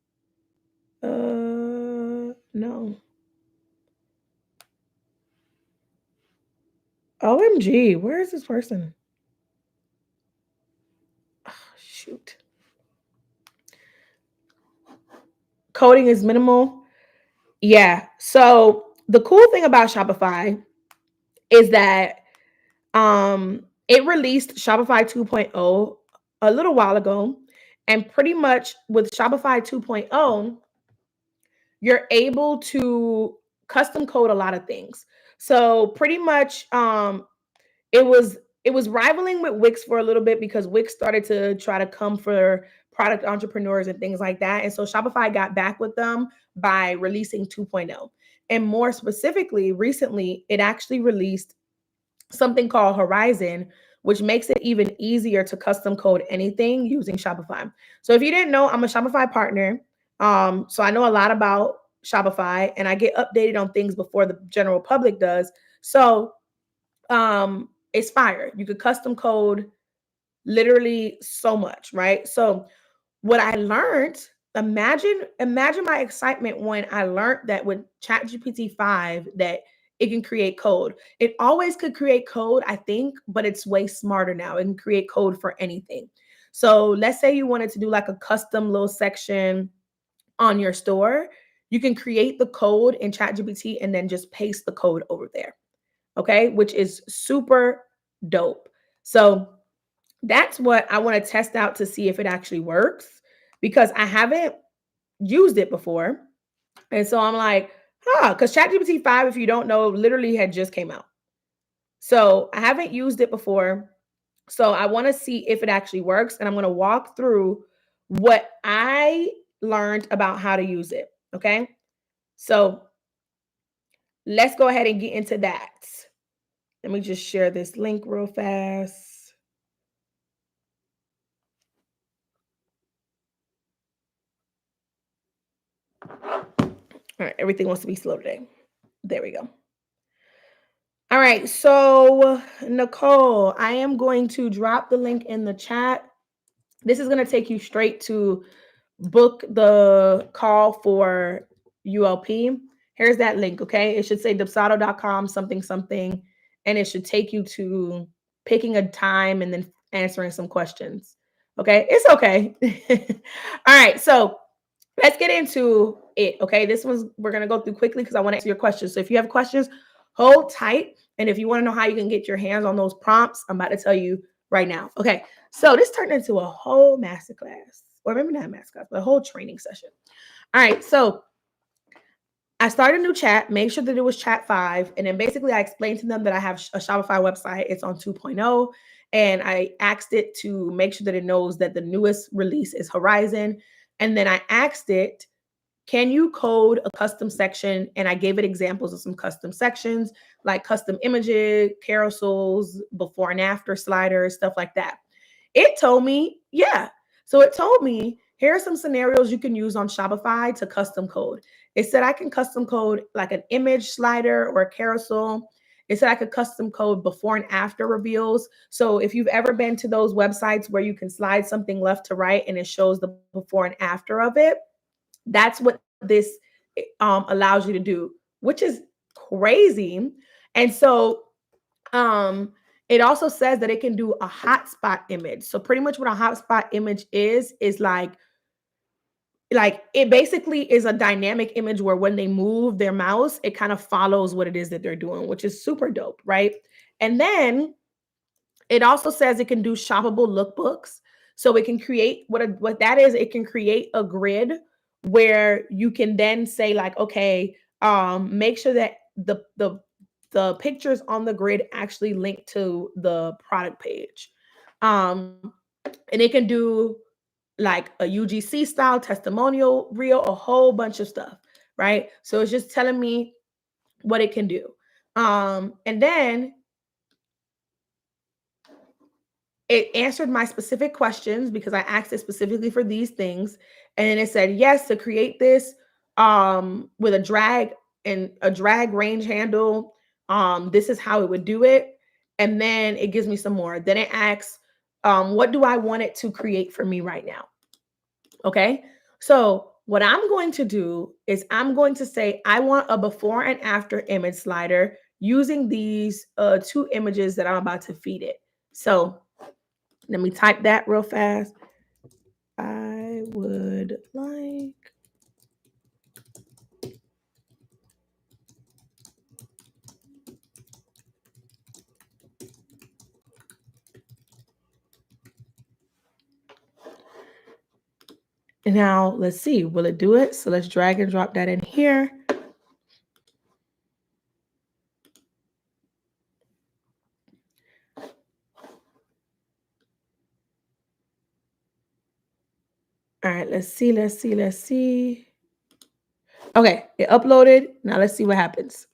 No. OMG, where is this person? Oh, shoot. Coding is minimal. Yeah. So the cool thing about Shopify is that it released Shopify 2.0 a little while ago. And pretty much with Shopify 2.0, you're able to custom code a lot of things. So pretty much it was it was rivaling with Wix for a little bit because Wix started to try to come for product entrepreneurs and things like that. And so Shopify got back with them by releasing 2.0. And more specifically, recently, it actually released something called Horizon, which makes it even easier to custom code anything using Shopify. So if you didn't know, I'm a Shopify partner. So I know a lot about Shopify and I get updated on things before the general public does. So it's fire. You could custom code literally so much, right? So what I learned, imagine my excitement when I learned that with ChatGPT 5 that it can create code. It always could create code, I think, but it's way smarter now. It can create code for anything. So let's say you wanted to do like a custom little section on your store, you can create the code in ChatGPT and then just paste the code over there. Okay, which is super dope. So that's what I want to test out to see if it actually works because I haven't used it before. And so I'm like, because ChatGPT 5, if you don't know, literally had just came out. So I haven't used it before. So I want to see if it actually works. And I'm going to walk through what I learned about how to use it. Okay. So let's go ahead and get into that. Let me just share this link real fast. All right, everything wants to be slow today. There we go. All right, so Nicole, I am going to drop the link in the chat. This is going to take you straight to book the call for ULP. Here's that link, okay? It should say dubsado.com something something, and it should take you to picking a time and then answering some questions. Okay, it's okay. All right, so let's get into it. Okay, this one's we're gonna go through quickly because I want to answer your questions. So if you have questions, hold tight. And if you want to know how you can get your hands on those prompts, I'm about to tell you right now. Okay, so this turned into a whole masterclass, or maybe not a masterclass, but a whole training session. All right, so I started a new chat, made sure that it was chat 5. And then basically I explained to them that I have a Shopify website. It's on 2.0. And I asked it to make sure that it knows that the newest release is Horizon. And then I asked it, can you code a custom section? And I gave it examples of some custom sections, like custom images, carousels, before and after sliders, stuff like that. It told me, yeah. So it told me, here are some scenarios you can use on Shopify to custom code. It said I can custom code like an image slider or a carousel. It said I could custom code before and after reveals. So if you've ever been to those websites where you can slide something left to right and it shows the before and after of it, that's what this allows you to do, which is crazy. And so it also says that it can do a hotspot image. So pretty much what a hotspot image is like it basically is a dynamic image where when they move their mouse, it kind of follows what it is that they're doing, which is super dope, right? And then it also says it can do shoppable lookbooks. So it can create what that is, it can create a grid where you can then say like, okay, make sure that the pictures on the grid actually link to the product page. And it can do like a UGC style testimonial reel, a whole bunch of stuff, right? So it's just telling me what it can do. And then it answered my specific questions because I asked it specifically for these things. And then it said, yes, to create this with a drag range handle, this is how it would do it. And then it gives me some more. Then it asks, what do I want it to create for me right now? Okay. So what I'm going to do is I'm going to say, I want a before and after image slider using these two images that I'm about to feed it. So let me type that real fast. I would like Now let's see, will it do it? So let's drag and drop that in here. All right, let's see. Okay, it uploaded. Now let's see what happens.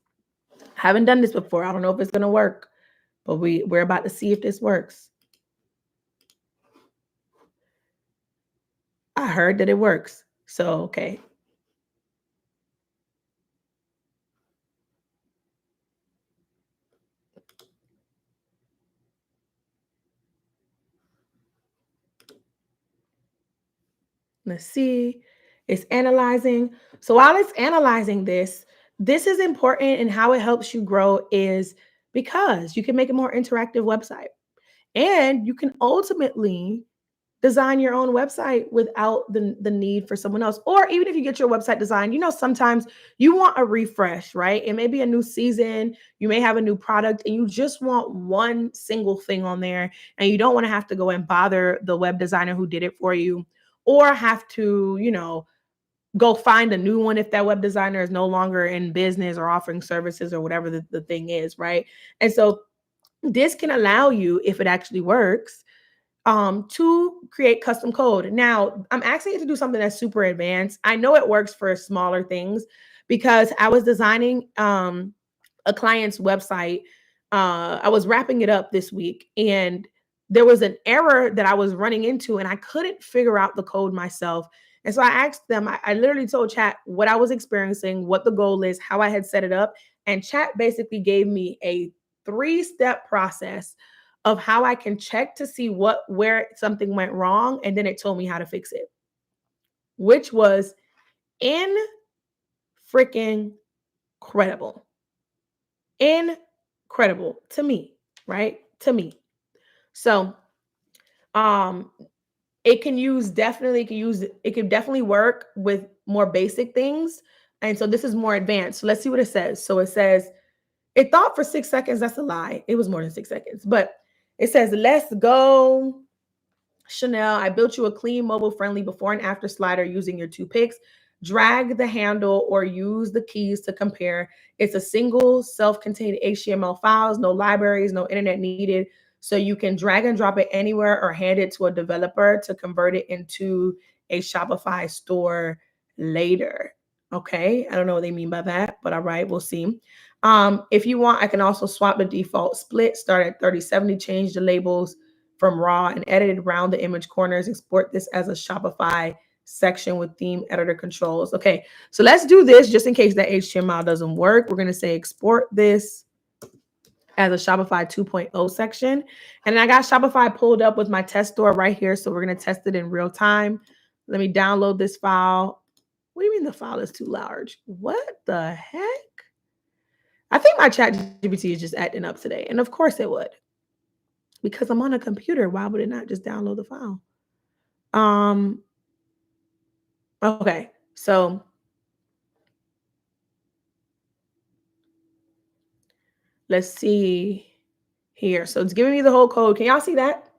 I haven't done this before. I don't know if it's gonna work, but we're about to see if this works. I heard that it works. So okay. Let's see. It's analyzing. So while it's analyzing this, this is important, and how it helps you grow is because you can make a more interactive website, and you can ultimately design your own website without the need for someone else. Or even if you get your website designed, sometimes you want a refresh, right? It may be a new season, you may have a new product, and you just want one single thing on there, and you don't want to have to go and bother the web designer who did it for you, or have to, go find a new one if that web designer is no longer in business or offering services or whatever the thing is, right? And so this can allow you, if it actually works, to create custom code. Now, I'm asking it to do something that's super advanced. I know it works for smaller things because I was designing a client's website. I was wrapping it up this week, and there was an error that I was running into, and I couldn't figure out the code myself. And so I asked them, I literally told Chat what I was experiencing, what the goal is, how I had set it up. And Chat basically gave me a 3-step process of how I can check to see where something went wrong. And then it told me how to fix it, which was in freaking credible. Incredible to me, right? To me. So um it can definitely work with more basic things. And so this is more advanced. So let's see what it says. So it says it thought for 6 seconds. That's a lie. It was more than 6 seconds. But it says, let's go Chanel, I built you a clean, mobile friendly before and after slider using your 2 picks. Drag the handle or use the keys to compare. It's a single self contained HTML files, no libraries, no internet needed. So you can drag and drop it anywhere or hand it to a developer to convert it into a Shopify store later. Okay. I don't know what they mean by that, but all right, we'll see. If you want, I can also swap the default split, start at 3070, change the labels from raw and edited around the image corners. Export this as a Shopify section with theme editor controls. Okay, so let's do this just in case that HTML doesn't work. We're going to say export this as a Shopify 2.0 section. And I got Shopify pulled up with my test store right here. So we're going to test it in real time. Let me download this file. What do you mean the file is too large? What the heck? I think my ChatGPT is just acting up today. And of course it would, because I'm on a computer. Why would it not just download the file? Um, okay, so let's see here. So it's giving me the whole code. Can y'all see that?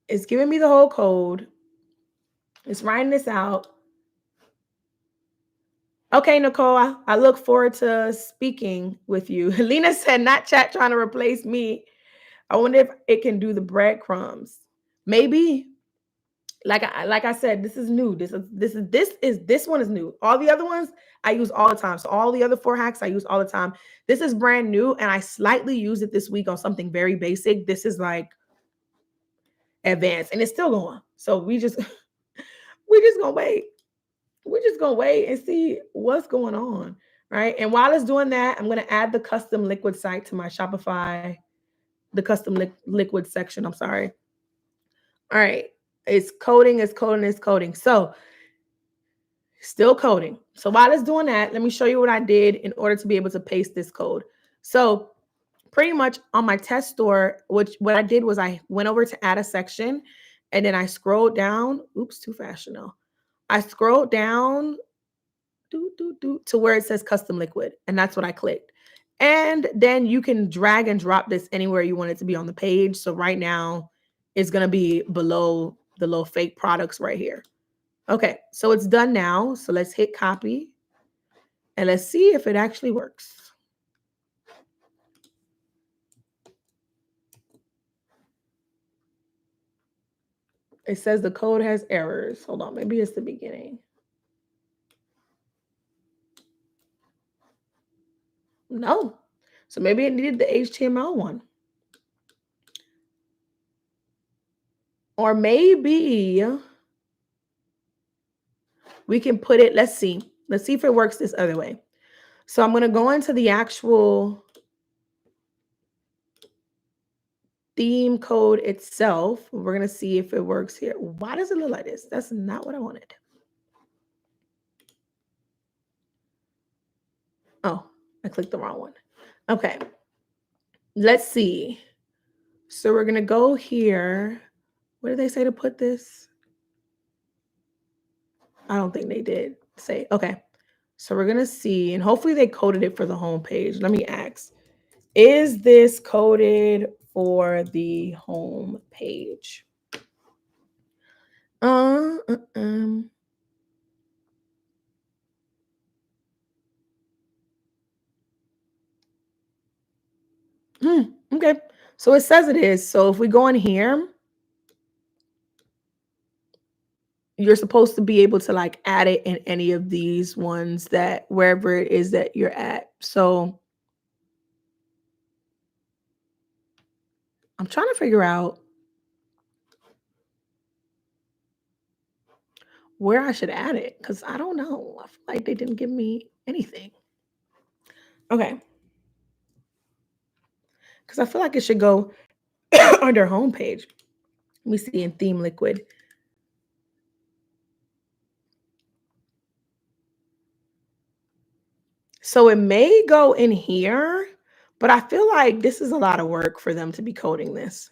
It's giving me the whole code. It's writing this out. Okay, Nicole, I look forward to speaking with you. Lena said, not Chat trying to replace me. I wonder if it can do the breadcrumbs. Maybe. Like I said, this is new. This one is new. All the other ones I use all the time. So all the other 4 hacks I use all the time. This is brand new, and I slightly used it this week on something very basic. This is like advanced, and it's still going. So we just gonna wait. We're just gonna wait and see what's going on, right? And while it's doing that, I'm gonna add the custom liquid site to my Shopify, the custom liquid section. I'm sorry. All right, it's coding, it's coding, it's coding. So still coding. So while it's doing that, let me show you what I did in order to be able to paste this code. So pretty much on my test store, what I did was I went over to add a section, and then I scrolled down. Oops, too fast, Chanel. I scrolled down to where it says custom liquid, and that's what I clicked. And then you can drag and drop this anywhere you want it to be on the page. So right now is going to be below the little fake products right here. Okay, so it's done now. So let's hit copy and let's see if it actually works. It says the code has errors. Hold on, maybe it's the beginning. No. So maybe it needed the HTML one. Or maybe we can put it, let's see. Let's see if it works this other way. So I'm going to go into the actual theme code itself. We're going to see if it works here. Why does it look like this? That's not what I wanted. Oh, I clicked the wrong one. Okay. Let's see. So we're going to go here. Where did they say to put this? I don't think they did say. Okay. So we're going to see, and hopefully they coded it for the home page. Let me ask. Is this coded for the home page? Uh, uh, um. Okay. So it says it is. So if we go in here, you're supposed to be able to like add it in any of these ones that wherever it is that you're at. So I'm trying to figure out where I should add it because I don't know. I feel like they didn't give me anything. Okay. Because I feel like it should go on their homepage. Let me see in theme liquid. So it may go in here, but I feel like this is a lot of work for them to be coding this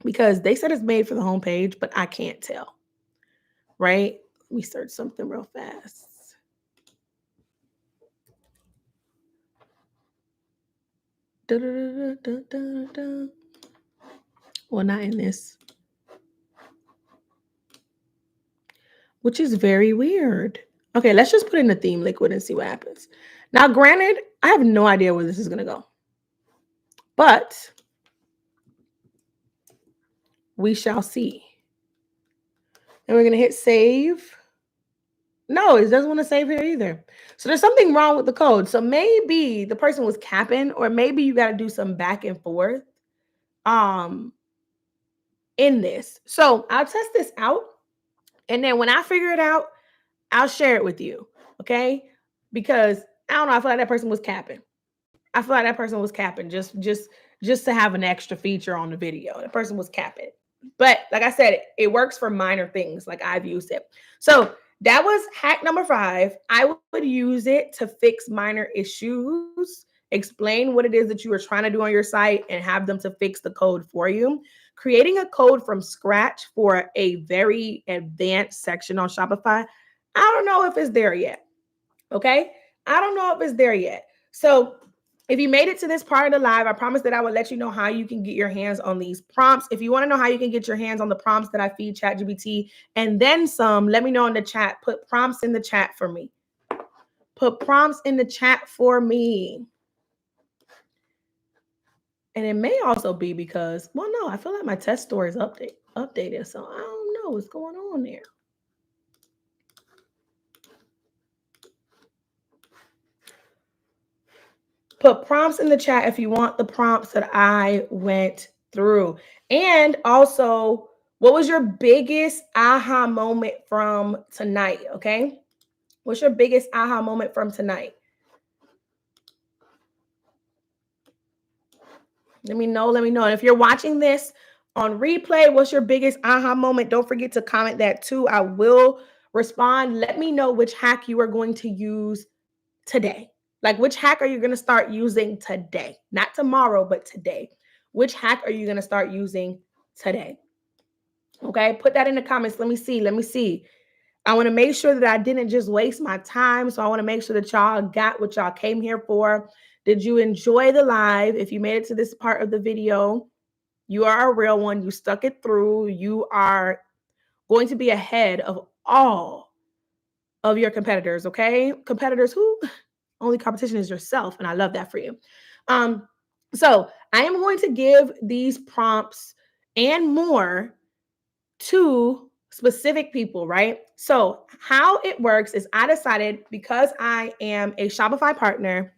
because they said it's made for the homepage, but I can't tell. Right? Let me search something real fast. Da-da-da-da-da-da. Well, not in this, which is very weird. Okay, let's just put in the theme liquid and see what happens. Now, granted, I have no idea where this is going to go, but we shall see. And we're going to hit save. No, it doesn't want to save here either. So there's something wrong with the code. So maybe the person was capping, or maybe you got to do some back and forth um, in this. So I'll test this out. And then when I figure it out, I'll share it with you. Okay. Because I don't know. I feel like that person was capping. I feel like that person was capping just to have an extra feature on the video. The person was capping. But like I said, it works for minor things. Like I've used it. So that was hack number 5. I would use it to fix minor issues, explain what it is that you are trying to do on your site, and have them to fix the code for you. Creating a code from scratch for a very advanced section on Shopify, I don't know if it's there yet. Okay. I don't know if it's there yet. So if you made it to this part of the live, I promised that I would let you know how you can get your hands on these prompts. If you want to know how you can get your hands on the prompts that I feed ChatGPT and then some, let me know in the chat. Put prompts in the chat for me. Put prompts in the chat for me. And it may also be because, well, no, I feel like my test store is updated. So I don't know what's going on there. Put prompts in the chat if you want the prompts that I went through. And also, what was your biggest aha moment from tonight? Okay. What's your biggest aha moment from tonight? Let me know. Let me know. And if you're watching this on replay, what's your biggest aha moment? Don't forget to comment that too. I will respond. Let me know which hack you are going to use today. Like, which hack are you going to start using today? Not tomorrow, but today. Which hack are you going to start using today? Okay, put that in the comments. Let me see. Let me see. I want to make sure that I didn't just waste my time. So I want to make sure that y'all got what y'all came here for. Did you enjoy the live? If you made it to this part of the video, You are a real one. You stuck it through. You are going to be ahead of all of your competitors, okay? Competitors who only competition is yourself. And I love that for you. Um, so I am going to give these prompts and more to specific people, right? So, how it works is I decided because I am a Shopify partner,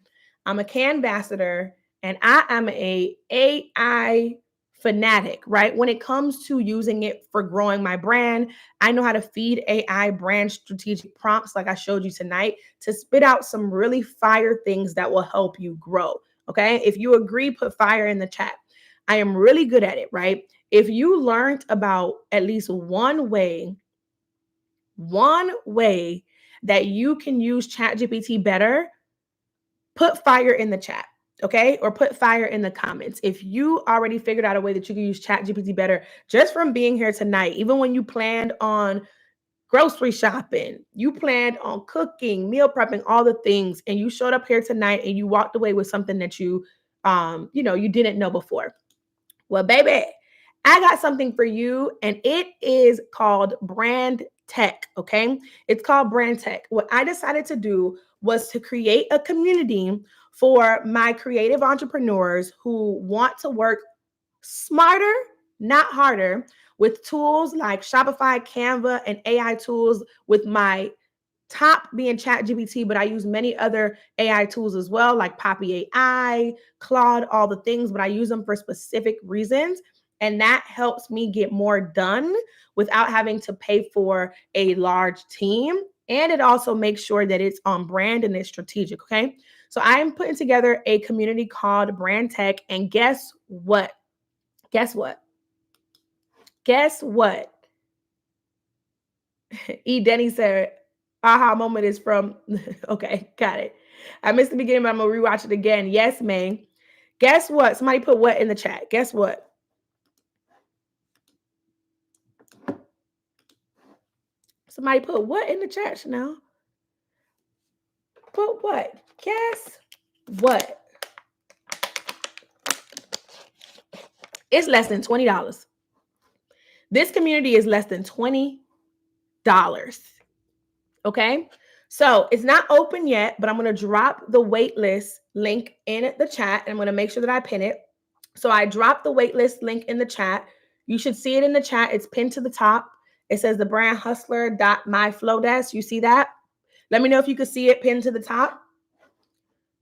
I'm a Can ambassador, and I am a AI fanatic, right? When it comes to using it for growing my brand, I know how to feed AI brand strategic prompts like I showed you tonight to spit out some really fire things that will help you grow. Okay? If you agree, put fire in the chat. I am really good at it, right? If you learned about at least one way that you can use ChatGPT better, put fire in the chat, okay? Or put fire in the comments. If you already figured out a way that you can use ChatGPT better just from being here tonight, even when you planned on grocery shopping, you planned on cooking, meal prepping, all the things, and you showed up here tonight and you walked away with something that you didn't know before. Well, baby, I got something for you, and it is called brand tech. Okay. It's called brand tech. What I decided to do was to create a community for my creative entrepreneurs who want to work smarter, not harder, with tools like Shopify, Canva, and AI tools with my top being ChatGPT, but I use many other AI tools as well, like Poppy AI, Claude, all the things, but I use them for specific reasons. And that helps me get more done without having to pay for a large team. And it also makes sure that it's on brand and it's strategic. Okay. So I am putting together a community called Brand Tech. And guess what? Guess what? Guess what? E. Denny said, aha moment is from, okay, got it. I missed the beginning, but I'm going to rewatch it again. Yes, man. Guess what? Somebody put what in the chat? Guess what? Somebody put what in the chat, Chanel? Put what? Guess what? It's less than $20. This community is less than $20. Okay. So it's not open yet, but I'm going to drop the waitlist link in the chat and I'm going to make sure that I pin it. So I dropped the waitlist link in the chat. You should see it in the chat. It's pinned to the top. It says the brand hustler.myflowdesk. You see that? Let me know if you can see it pinned to the top.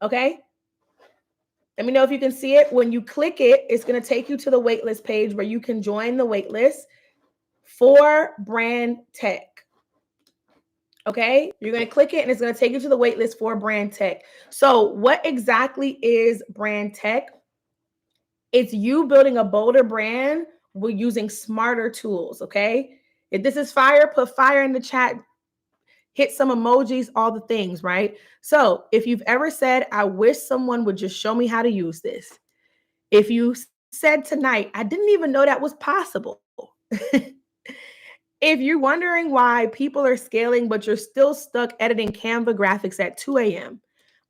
Okay. Let me know if you can see it. When you click it, it's going to take you to the waitlist page where you can join the waitlist for brand tech. Okay, you're going to click it and it's going to take you to the waitlist for brand tech. So, what exactly is brand tech? It's you building a bolder brand with using smarter tools. Okay, if this is fire, put fire in the chat, hit some emojis, all the things, right? So, if you've ever said, I wish someone would just show me how to use this, if you said tonight, I didn't even know that was possible. If you're wondering why people are scaling, but you're still stuck editing Canva graphics at 2 a.m.,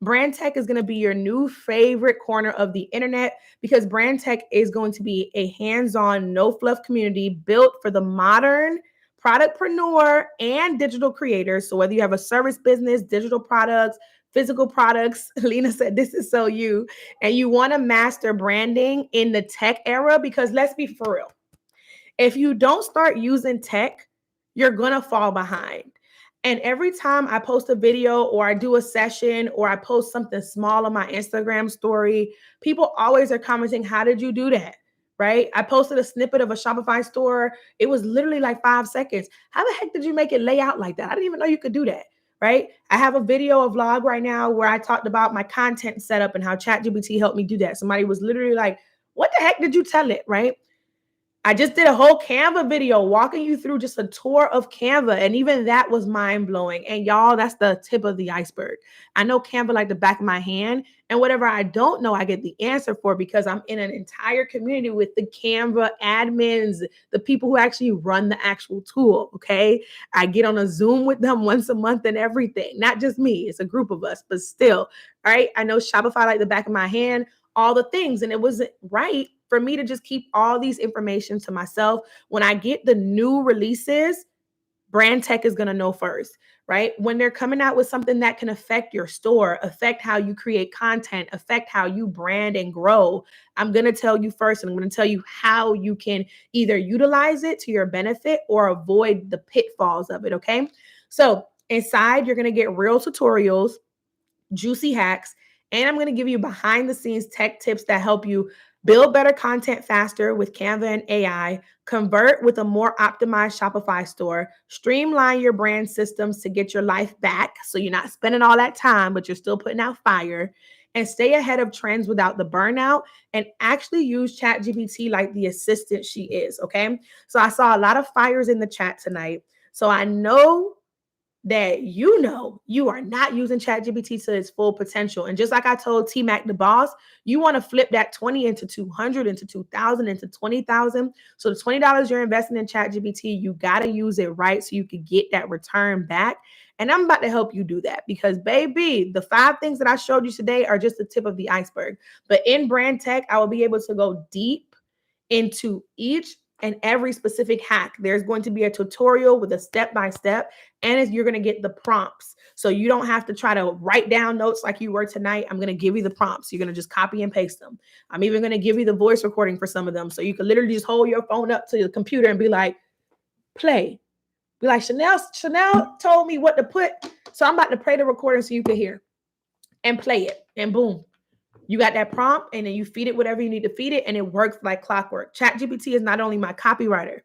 Brand Tech is going to be your new favorite corner of the internet because Brand Tech is going to be a hands-on, no-fluff community built for the modern productpreneur and digital creators. So whether you have a service business, digital products, physical products, Lena said this is so you, and you want to master branding in the tech era, because let's be for real. If you don't start using tech, you're going to fall behind. And every time I post a video or I do a session or I post something small on my Instagram story, people always are commenting, how did you do that? Right? I posted a snippet of a Shopify store. It was literally like 5 seconds. How the heck did you make it lay out like that? I didn't even know you could do that. Right? I have a video, a vlog right now where I talked about my content setup and how ChatGPT helped me do that. Somebody was literally like, what the heck did you tell it? Right? I just did a whole Canva video walking you through just a tour of Canva. And even that was mind blowing. And y'all, that's the tip of the iceberg. I know Canva like the back of my hand. And whatever I don't know, I get the answer for because I'm in an entire community with the Canva admins, the people who actually run the actual tool. Okay. I get on a Zoom with them once a month and everything. Not just me, it's a group of us, but still. All right. I know Shopify like the back of my hand. all the things. And it wasn't right for me to just keep all these information to myself. When I get the new releases, brand tech is going to know first, right? When they're coming out with something that can affect your store, affect how you create content, affect how you brand and grow, I'm going to tell you first, and I'm going to tell you how you can either utilize it to your benefit or avoid the pitfalls of it, okay? So inside, you're going to get real tutorials, juicy hacks, and I'm going to give you behind the scenes tech tips that help you build better content faster with Canva and AI, convert with a more optimized Shopify store, streamline your brand systems to get your life back so you're not spending all that time, but you're still putting out fire, and stay ahead of trends without the burnout, and actually use ChatGPT like the assistant she is. Okay. So I saw a lot of fires in the chat tonight. So I know that you know you are not using ChatGPT to its full potential. And just like I told T Mac the boss, you want to flip that 20 into 200, into 2,000, into 20,000. So the $20 you're investing in ChatGPT, you got to use it right so you can get that return back. And I'm about to help you do that because, baby, the 5 things that I showed you today are just the tip of the iceberg. But in brand tech, I will be able to go deep into each and every specific hack. There's going to be a tutorial with a step-by-step, and you're going to get the prompts. So you don't have to try to write down notes like you were tonight. I'm going to give you the prompts. You're going to just copy and paste them. I'm even going to give you the voice recording for some of them. So you can literally just hold your phone up to the computer and be like, play. Be like, Chanel told me what to put. So I'm about to play the recording so you can hear and play it. And boom, you got that prompt, and then you feed it whatever you need to feed it, and it works like clockwork. ChatGPT is not only my copywriter,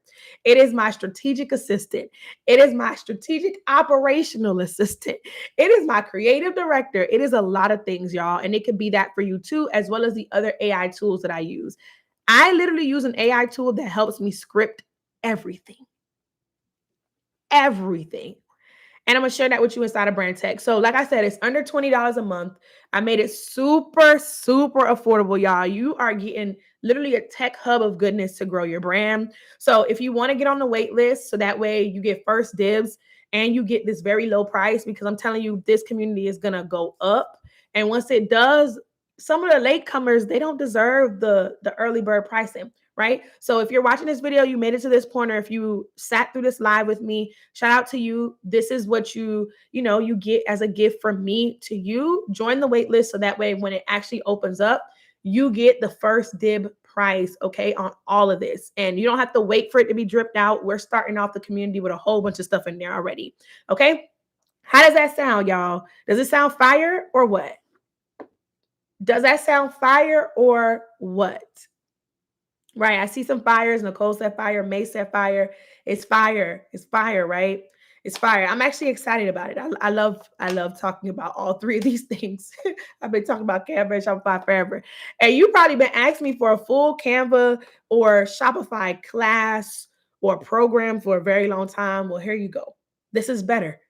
it is my strategic assistant. It is my strategic operational assistant. It is my creative director. It is a lot of things, y'all, and it could be that for you too, as well as the other AI tools that I use. I literally use an AI tool that helps me script everything. Everything. And I'm gonna share that with you inside of Brand Tech. So, like I said, it's under $20 a month. I made it super, super affordable, y'all. You are getting literally a tech hub of goodness to grow your brand. So, if you want to get on the wait list, so that way you get first dibs and you get this very low price, because I'm telling you, this community is gonna go up. And once it does, some of the latecomers, they don't deserve the early bird pricing, right? So if you're watching this video, you made it to this point, or if you sat through this live with me, shout out to you. This is what you get as a gift from me to you. Join the wait list so that way when it actually opens up, you get the first dib price, okay, on all of this. And you don't have to wait for it to be dripped out. We're starting off the community with a whole bunch of stuff in there already. Okay. How does that sound, y'all? Does it sound fire or what? Does that sound fire or what? Right. I see some fires. Nicole said fire. May said fire. It's fire. It's fire, right? It's fire. I'm actually excited about it. I love talking about all 3 of these things. I've been talking about Canva and Shopify forever. And you probably been asking me for a full Canva or Shopify class or program for a very long time. Well, here you go. This is better.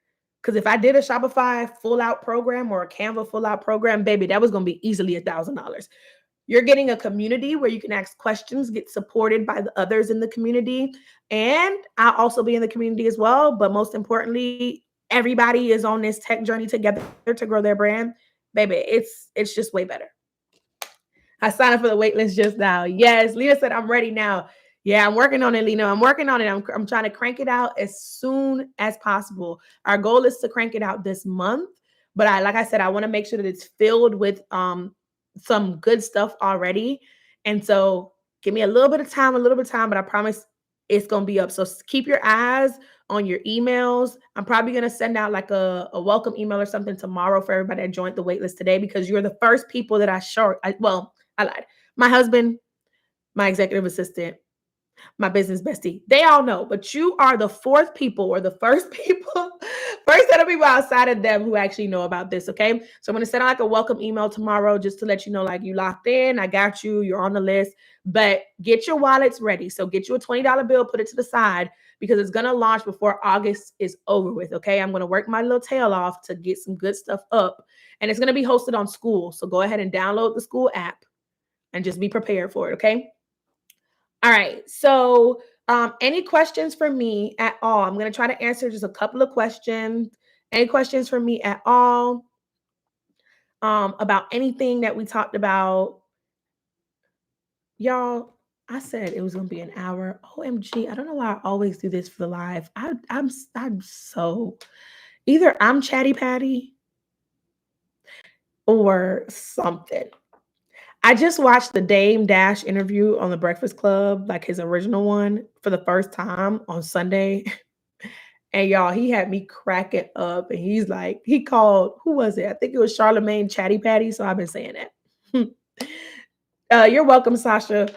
Because if I did a Shopify full out program or a Canva full out program, baby, that was going to be easily $1,000. You're getting a community where you can ask questions, get supported by the others in the community. And I'll also be in the community as well. But most importantly, everybody is on this tech journey together to grow their brand. Baby, it's just way better. I signed up for the wait list just now. Yes, Lena said I'm ready now. Yeah, I'm working on it, Lena. I'm working on it. I'm trying to crank it out as soon as possible. Our goal is to crank it out this month. But like I said, I want to make sure that it's filled with some good stuff already. And so give me a little bit of time, but I promise it's going to be up. So keep your eyes on your emails. I'm probably going to send out like a welcome email or something tomorrow for everybody that joined the waitlist today, because you're the first people that I lied. My husband, my executive assistant, my business bestie, they all know, but you are the 4th people or the first set of people outside of them who actually know about this. Okay. So I'm going to send out like a welcome email tomorrow just to let you know, like, you locked in. I got you. You're on the list, but get your wallets ready. So get you a $20 bill, put it to the side, because it's going to launch before August is over with. Okay. I'm going to work my little tail off to get some good stuff up, and it's going to be hosted on School. So go ahead and download the School app and just be prepared for it. Okay. All right. So, any questions for me at all? I'm going to try to answer just a couple of questions. Any questions for me at all about anything that we talked about? Y'all, I said it was gonna be an hour. OMG, I don't know why I always do this for the live. I'm so either I'm chatty patty or something. I just watched the Dame Dash interview on the Breakfast Club, like his original one, for the first time on Sunday. And y'all, he had me cracking up. And he's like, he called, who was it? I think it was Charlemagne Chatty Patty. So I've been saying that. You're welcome, Sasha.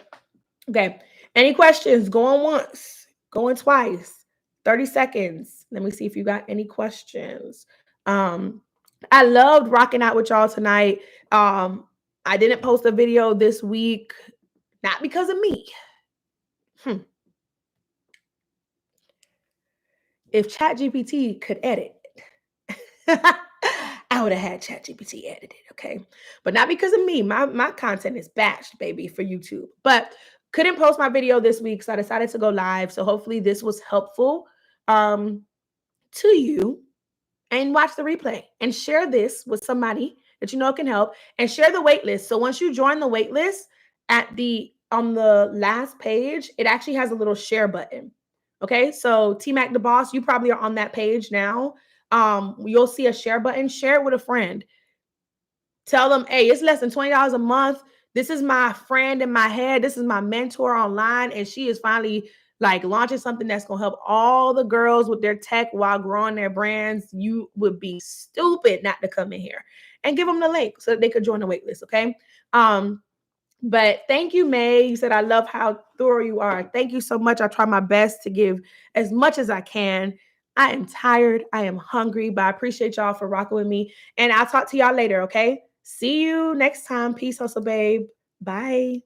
Okay. Any questions? Going once, going twice, 30 seconds. Let me see if you got any questions. I loved rocking out with y'all tonight. I didn't post a video this week, not because of me. If ChatGPT could edit, I would have had ChatGPT edited, okay? But not because of me. My content is batched, baby, for YouTube. But couldn't post my video this week, so I decided to go live. So hopefully this was helpful to you. And watch the replay and share this with somebody that you know can help, and share the wait list. So once you join the wait list, on the last page, it actually has a little share button. Okay, so T Mac the boss, you probably are on that page now. You'll see a share button. Share it with a friend. Tell them, hey, it's less than $20 a month. This is my friend in my head. This is my mentor online. And she is finally like launching something that's going to help all the girls with their tech while growing their brands. You would be stupid not to come in here and give them the link so that they could join the wait list. Okay. But thank you, May. You said, I love how thorough you are. Thank you so much. I try my best to give as much as I can. I am tired. I am hungry, but I appreciate y'all for rocking with me. And I'll talk to y'all later, okay? See you next time. Peace, hustle, babe. Bye.